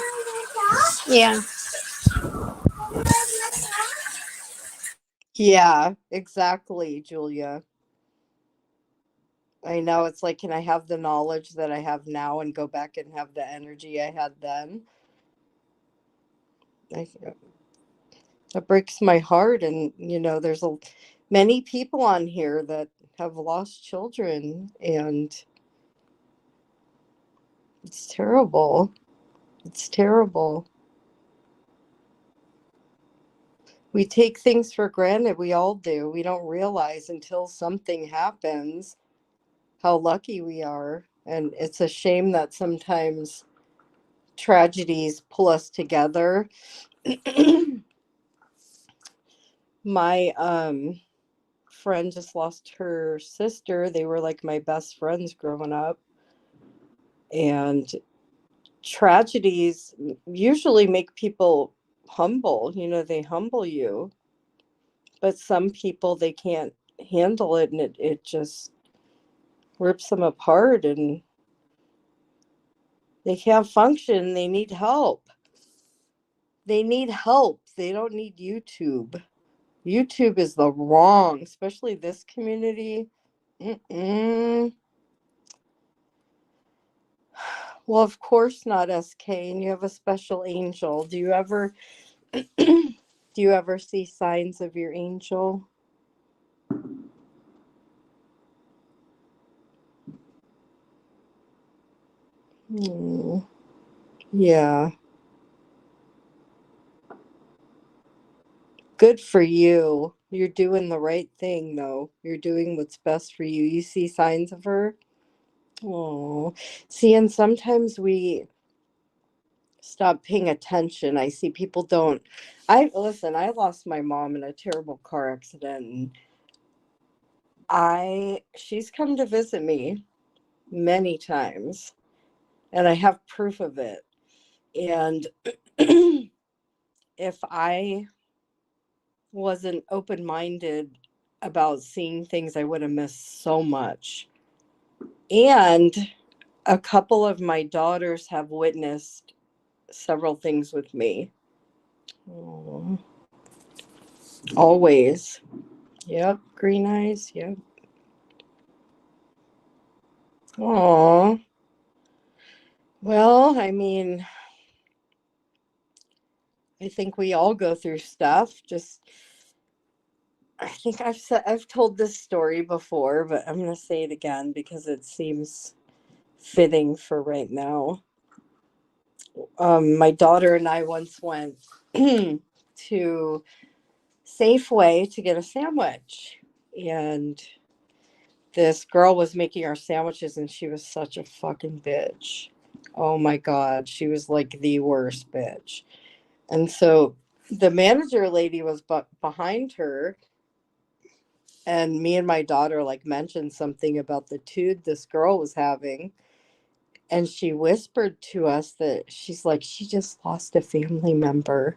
Yeah. Yeah, exactly, Julia. I know. It's like, can I have the knowledge that I have now and go back and have the energy I had then? That breaks my heart. And there's many people on here that have lost children, and it's terrible. It's terrible. We take things for granted. We all do. We don't realize until something happens how lucky we are. And it's a shame that sometimes tragedies pull us together. My friend just lost her sister. They were like my best friends growing up. And tragedies usually make people humble. They humble you. But some people, they can't handle it, and it just rips them apart, and they can't function. They need help. They need help. They don't need YouTube. YouTube is the wrong, especially this community. Mm-mm. Well, of course not, SK. And you have a special angel. Do you ever see signs of your angel? Yeah. Good for you. You're doing the right thing, though. You're doing what's best for you. You see signs of her? Oh, see, and sometimes we stop paying attention. I see people don't. Listen, I lost my mom in a terrible car accident. She's come to visit me many times, and I have proof of it. And if I wasn't open-minded about seeing things, I would have missed so much. And a couple of my daughters have witnessed several things with me. Oh, always. Yep, green eyes. Yep. Oh, well, I mean, I think we all go through stuff. I think I've told this story before, but I'm going to say it again because it seems fitting for right now. My daughter and I once went to Safeway to get a sandwich, and this girl was making our sandwiches, and she was such a fucking bitch. Oh my God, she was like the worst bitch. And so the manager lady was behind her, and me and my daughter like mentioned something about the tude this girl was having. And she whispered to us that she's like, she just lost a family member.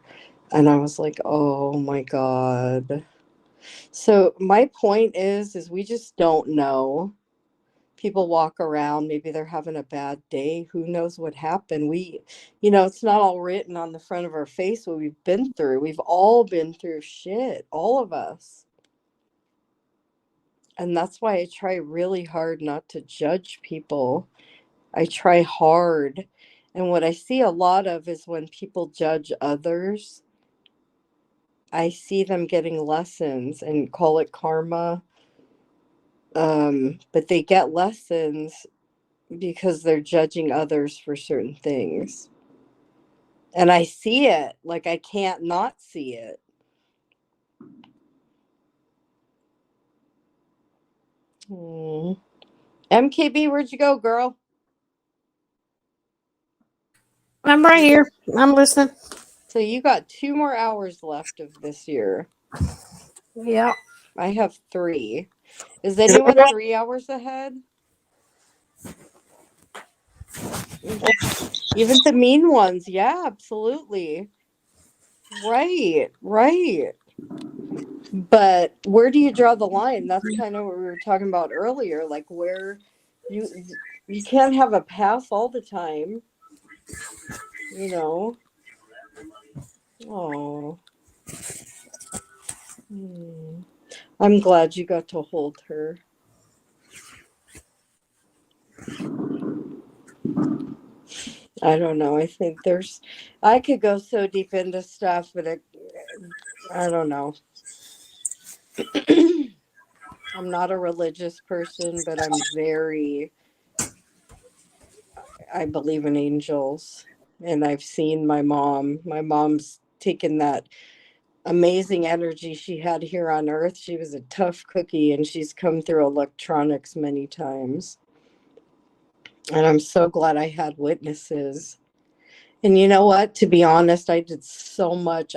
And I was like, oh my God. So my point is we just don't know. People walk around, maybe they're having a bad day. Who knows what happened? It's not all written on the front of our face what we've been through. We've all been through shit, all of us. And that's why I try really hard not to judge people. I try hard. And what I see a lot of is when people judge others, I see them getting lessons and call it karma. But they get lessons because they're judging others for certain things. And I see it. Like, I can't not see it. MKB, where'd you go, girl? I'm right here. I'm listening. So you got 2 more hours left of this year. Yeah. I have 3. Is anyone 3 hours ahead? Even the mean ones. Yeah, absolutely. Right. But where do you draw the line? That's kind of what we were talking about earlier. Like, where you can't have a pass all the time. Oh. I'm glad you got to hold her. I don't know. I think I could go so deep into stuff, but I don't know. I'm not a religious person, but I believe in angels. And I've seen my mom. My mom's taken that amazing energy she had here on earth. She was a tough cookie and she's come through electronics many times. And I'm so glad I had witnesses. And you know what? To be honest, I did so much.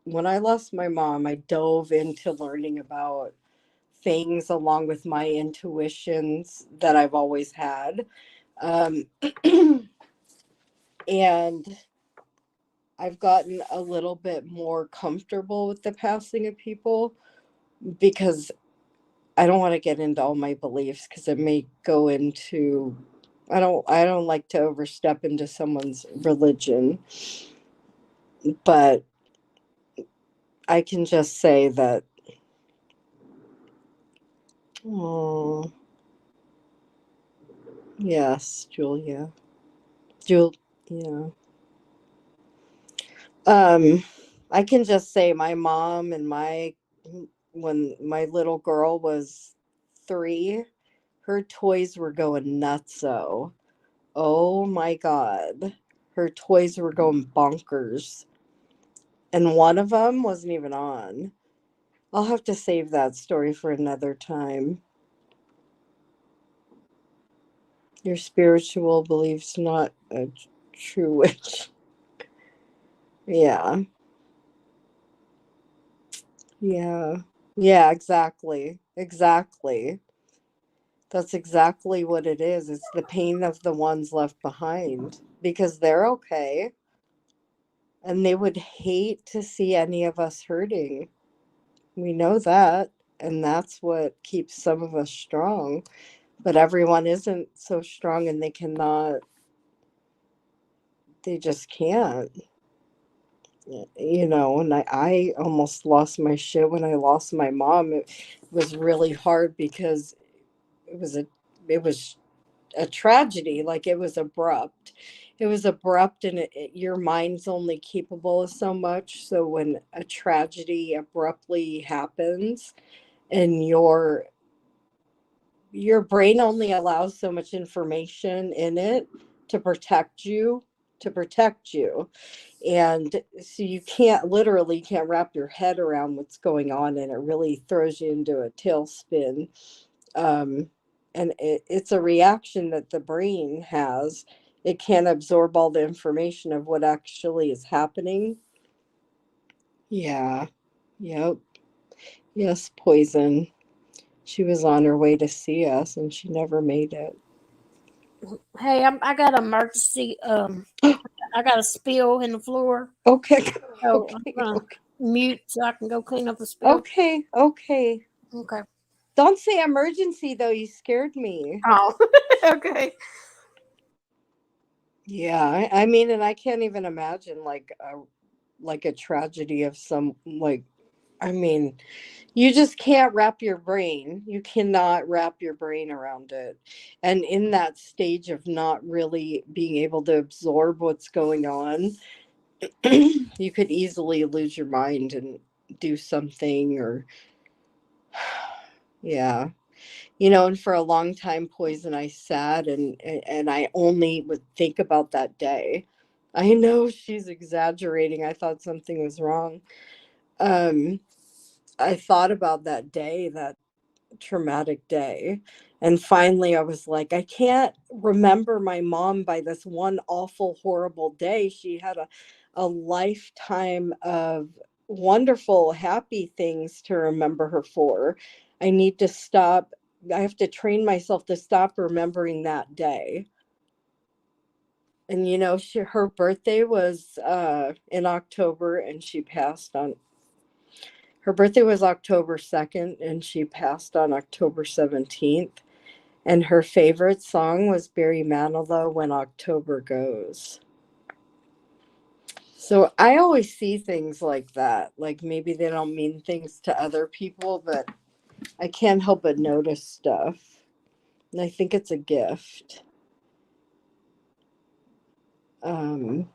When I lost my mom, I dove into learning about things along with my intuitions that I've always had. Um, and I've gotten a little bit more comfortable with the passing of people because I don't want to get into all my beliefs because it may go into I don't like to overstep into someone's religion, but I can just say that oh yes, Julia. Jul yeah. Um I can just say my mom and when my little girl was 3, her toys were going nutso. Oh my God. Her toys were going bonkers. And one of them wasn't even on. I'll have to save that story for another time. Your spiritual beliefs not a true witch. Yeah. Yeah. Yeah, exactly. Exactly. That's exactly what it is. It's the pain of the ones left behind because they're okay and they would hate to see any of us hurting. We know that. And that's what keeps some of us strong. But everyone isn't so strong and they just can't. And I almost lost my shit when I lost my mom. It was really hard because it was a it was a tragedy. Like it was abrupt. It was abrupt, and your mind's only capable of so much. So when a tragedy abruptly happens, and your brain only allows so much information in it to protect you and so you can't wrap your head around what's going on, and it really throws you into a tailspin. um, and it's a reaction that the brain has. It can't absorb all the information of what actually is happening. Yeah. Yep. Yes, Poison. She was on her way to see us and she never made it. Hey, I got an emergency. I got a spill in the floor, Okay. so I'm Okay. gonna mute so I can go clean up the spill. Okay. Okay. Okay. Don't say emergency though. You scared me. Oh, okay. Yeah. I mean, and I can't even imagine like a tragedy of some like. I mean, you just can't wrap your brain. You cannot wrap your brain around it. And in that stage of not really being able to absorb what's going on, you could easily lose your mind and do something or yeah. And for a long time, Poison, I sat and I only would think about that day. I know she's exaggerating. I thought something was wrong. Um, I thought about that day, that traumatic day. And finally, I was like, I can't remember my mom by this one awful, horrible day. She had a lifetime of wonderful, happy things to remember her for. I need to stop. I have to train myself to stop remembering that day. And her birthday was in October, and she passed on. Her birthday was October 2nd, and she passed on October 17th. And her favorite song was Barry Manilow, When October Goes. So I always see things like that. Like maybe they don't mean things to other people, but I can't help but notice stuff. And I think it's a gift. But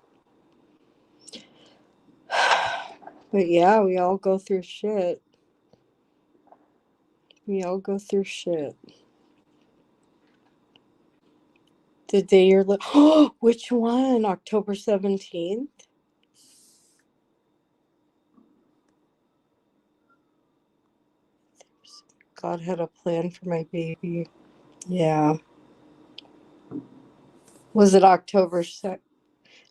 yeah, we all go through shit. We all go through shit. The day you're which one? October 17th? God had a plan for my baby. Yeah. Was it October 2nd?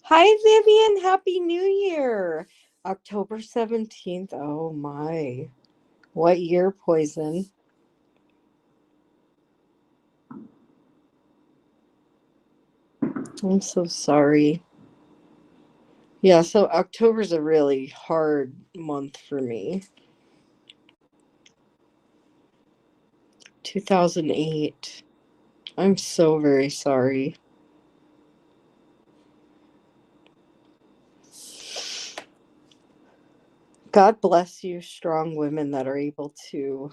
Hi, Vivian. Happy New Year. October 17th. Oh, my. What year, Poison? I'm so sorry. Yeah, so October's a really hard month for me. 2008. I'm so very sorry. God bless you, strong women that are able to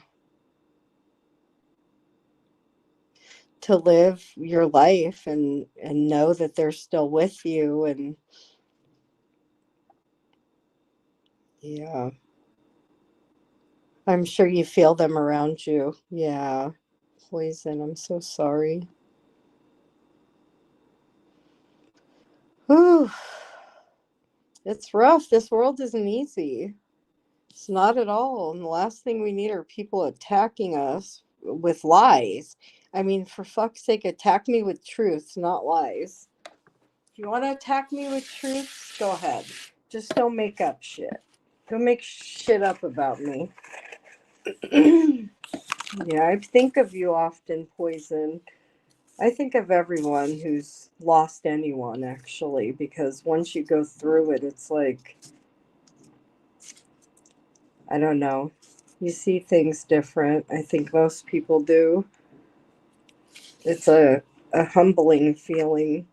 live your life and know that they're still with you. And yeah, I'm sure you feel them around you. Yeah. Poison, I'm so sorry. Whew. It's rough. This world isn't easy. It's not at all. And the last thing we need are people attacking us with lies. I mean, for fuck's sake, attack me with truths, not lies. If you want to attack me with truths, go ahead. Just don't make up shit. Don't make shit up about me. Yeah, I think of you often, Poison. I think of everyone who's lost anyone, actually, because once you go through it, it's like, I don't know. You see things different. I think most people do. It's a humbling feeling.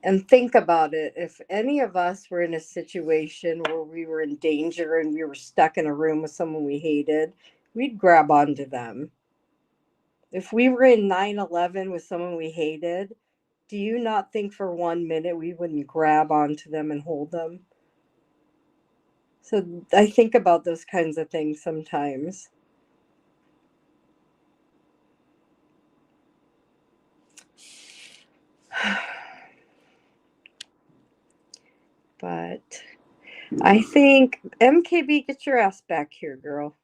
And think about it. If any of us were in a situation where we were in danger and we were stuck in a room with someone we hated, we'd grab onto them. If we were in 9/11 with someone we hated, do you not think for 1 minute we wouldn't grab onto them and hold them? So I think about those kinds of things sometimes. But I think, MKB, get your ass back here, girl.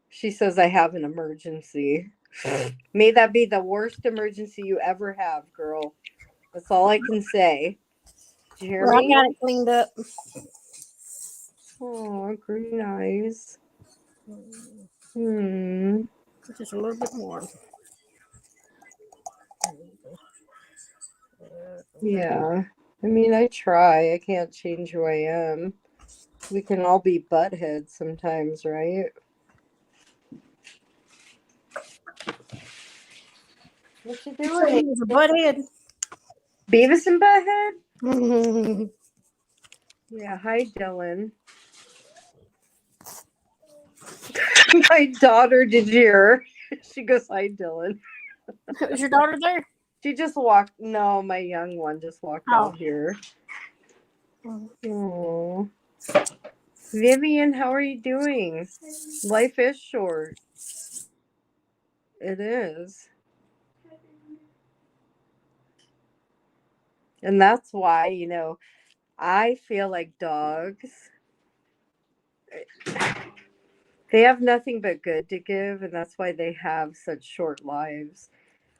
She says, I have an emergency. May that be the worst emergency you ever have, girl. That's all I can say. Did you hear Well, I me? got it cleaned up. Oh, green eyes. Just a little bit more. Yeah. I mean, I try. I can't change who I am. We can all be buttheads sometimes, right? What you You said doing? he was a butthead. Beavis and Butthead? Is Yeah, hi, Dylan. My daughter, did you hear her? She goes, hi, Dylan. your daughter there? She just walked. No, my young one just walked Oh. out here. Oh, Vivian, how are you doing? Life is short. It is. And that's why, I feel like dogs, they have nothing but good to give, and that's why they have such short lives.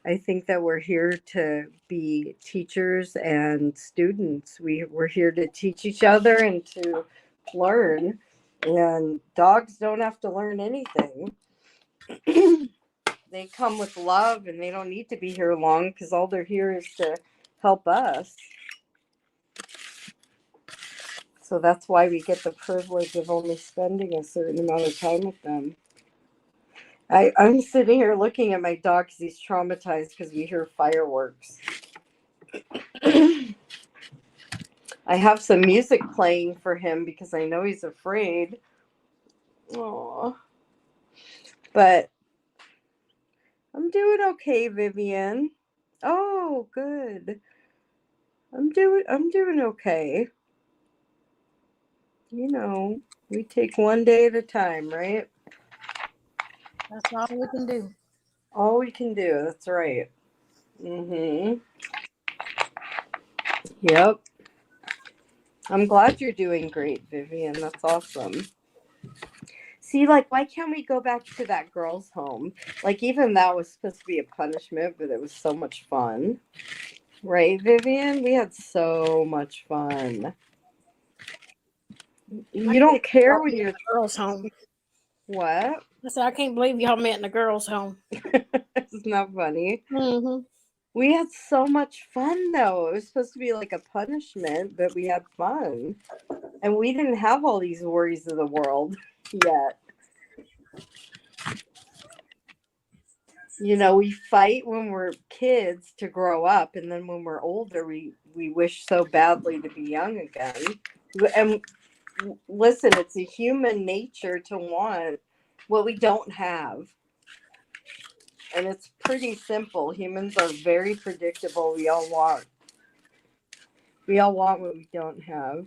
I think that we're here to be teachers and students. We're here to teach each other and to learn. And dogs don't have to learn anything. They come with love and they don't need to be here long because all they're here is to help us. So that's why we get the privilege of only spending a certain amount of time with them. I'm sitting here looking at my dog because he's traumatized because we hear fireworks. I have some music playing for him because I know he's afraid. Aww. But I'm doing okay, Vivian. Oh, good. I'm doing okay. You know, we take one day at a time, right? That's all we can do. All we can do. That's right. Mhm. Yep. I'm glad you're doing great, Vivian. That's awesome. See, like, why can't we go back to that girl's home? Like, even that was supposed to be a punishment, but it was so much fun. Right, Vivian? We had so much fun. You don't care when you're. Girls' home. What? I said, I can't believe y'all met in the girls' home. Isn't that funny? Mm-hmm. We had so much fun, though. It was supposed to be like a punishment, but we had fun. And we didn't have all these worries of the world yet. You know, we fight when we're kids to grow up, and then when we're older, we wish so badly to be young again. And listen, it's a human nature to want what we don't have. And it's pretty simple. Humans are very predictable. We all want what we don't have.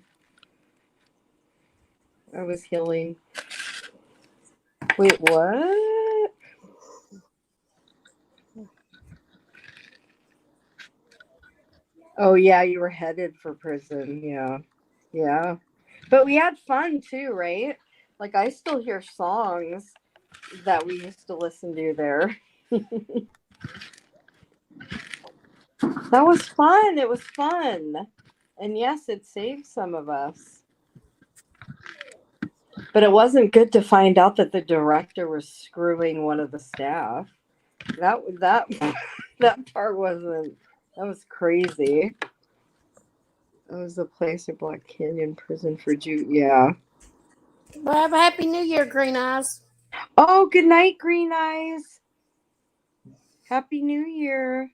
I was healing. Wait, what? Oh yeah, you were headed for prison. Yeah. Yeah. But we had fun too, right? Like I still hear songs that we used to listen to there. That was fun. It was fun. And yes, it saved some of us. But it wasn't good to find out that the director was screwing one of the staff. That that part wasn't. That was crazy. It was the place of Black Canyon Prison for Jew. Yeah. Well, have a happy New Year, Green Eyes. Oh, good night, Green Eyes. Happy New Year.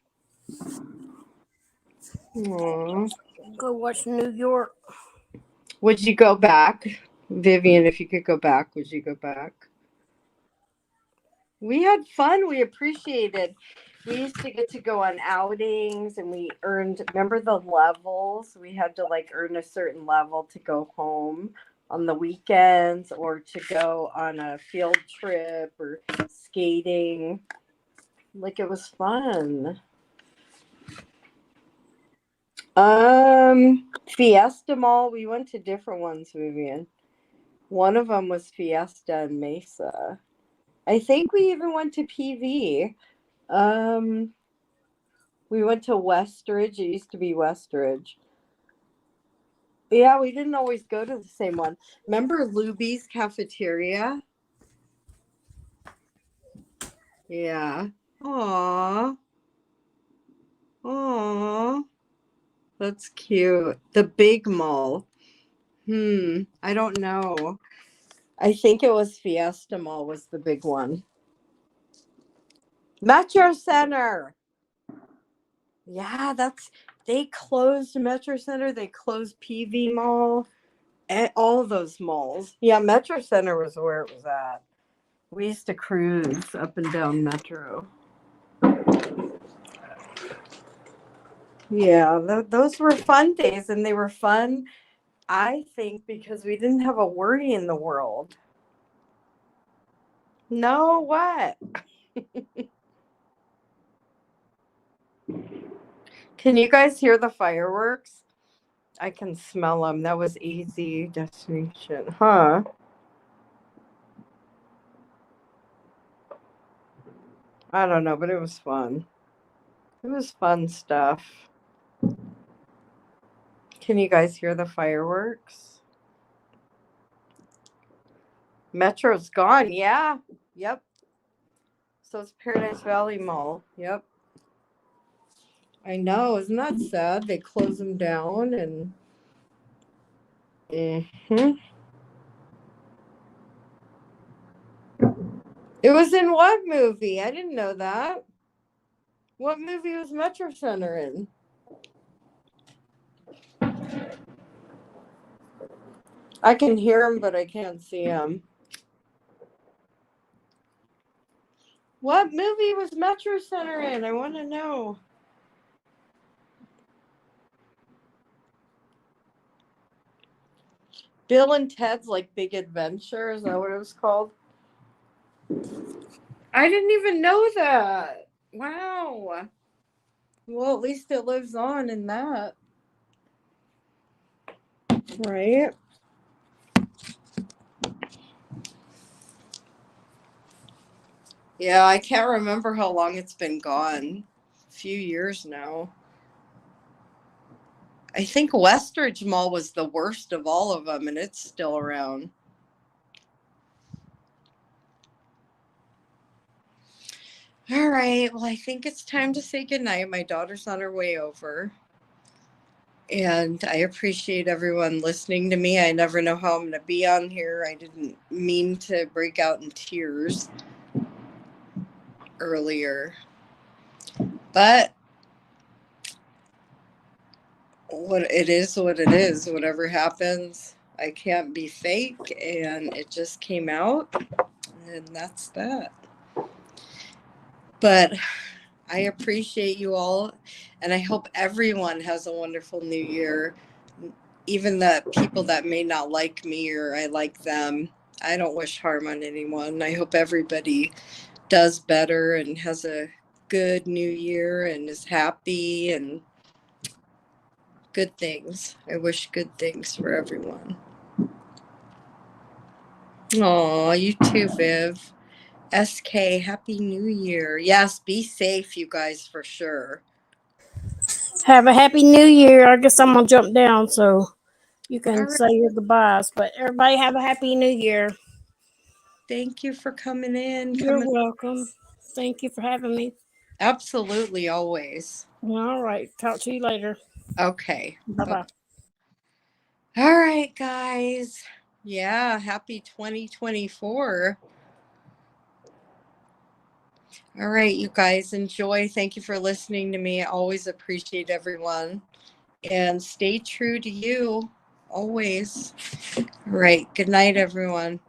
Aww. Go watch New York. Would you go back, Vivian? If you could go back, would you go back? We had fun. We appreciated. We used to get to go on outings, and we earned. Remember the levels? We had to like earn a certain level to go home on the weekends, or to go on a field trip or skating. Like it was fun. Fiesta Mall. We went to different ones, Vivian. One of them was Fiesta in Mesa. I think we even went to PV. We went to Westridge. It used to be Westridge. Yeah, we didn't always go to the same one. Remember Luby's Cafeteria? Yeah. Aww. Aww. That's cute. The big mall. I don't know. I think it was Fiesta Mall was the big one. Metro Center. Yeah, they closed Metro Center. They closed PV Mall. All of those malls. Yeah, Metro Center was where it was at. We used to cruise up and down Metro. Yeah, those were fun days, and they were fun, I think, because we didn't have a worry in the world. No, what? Can you guys hear the fireworks? I can smell them. That was easy destination, huh? I don't know, but it was fun. It was fun stuff. Can you guys hear the fireworks? Metro's gone. Yeah. Yep. So it's Paradise Valley Mall. Yep. I know. Isn't that sad? They close them down and. Mhm. It was in what movie? I didn't know that. What movie was Metro Center in? I can hear him, but I can't see him. What movie was Metro Center in? I want to know. Bill and Ted's like Big Adventure. Is that what it was called? I didn't even know that. Wow. Well, at least it lives on in that. Right? Yeah, I can't remember how long it's been gone. A few years now. I think Westridge Mall was the worst of all of them, and it's still around. All right. Well, I think it's time to say goodnight. My daughter's on her way over. And I appreciate everyone listening to me. I never know how I'm going to be on here. I didn't mean to break out in tears earlier. But what it is, whatever happens, I can't be fake. And it just came out. And that's that. But I appreciate you all. And I hope everyone has a wonderful new year. Even the people that may not like me or I like them. I don't wish harm on anyone. I hope everybody does better and has a good new year and is happy and good things. I wish good things for everyone. Aw, you too, Viv. SK, Happy New Year. Yes, be safe, you guys, for sure. Have a happy new year. I guess I'm gonna jump down so you All can right. say your goodbyes. But everybody have a happy new year. Thank you for coming in. You're welcome. Thank you for having me. Absolutely, always. All right. Talk to you later. Okay. Bye bye. All right, guys. Yeah, happy 2024. All right, you guys, enjoy. Thank you for listening to me. I always appreciate everyone. And stay true to you always. All right. Good night, everyone.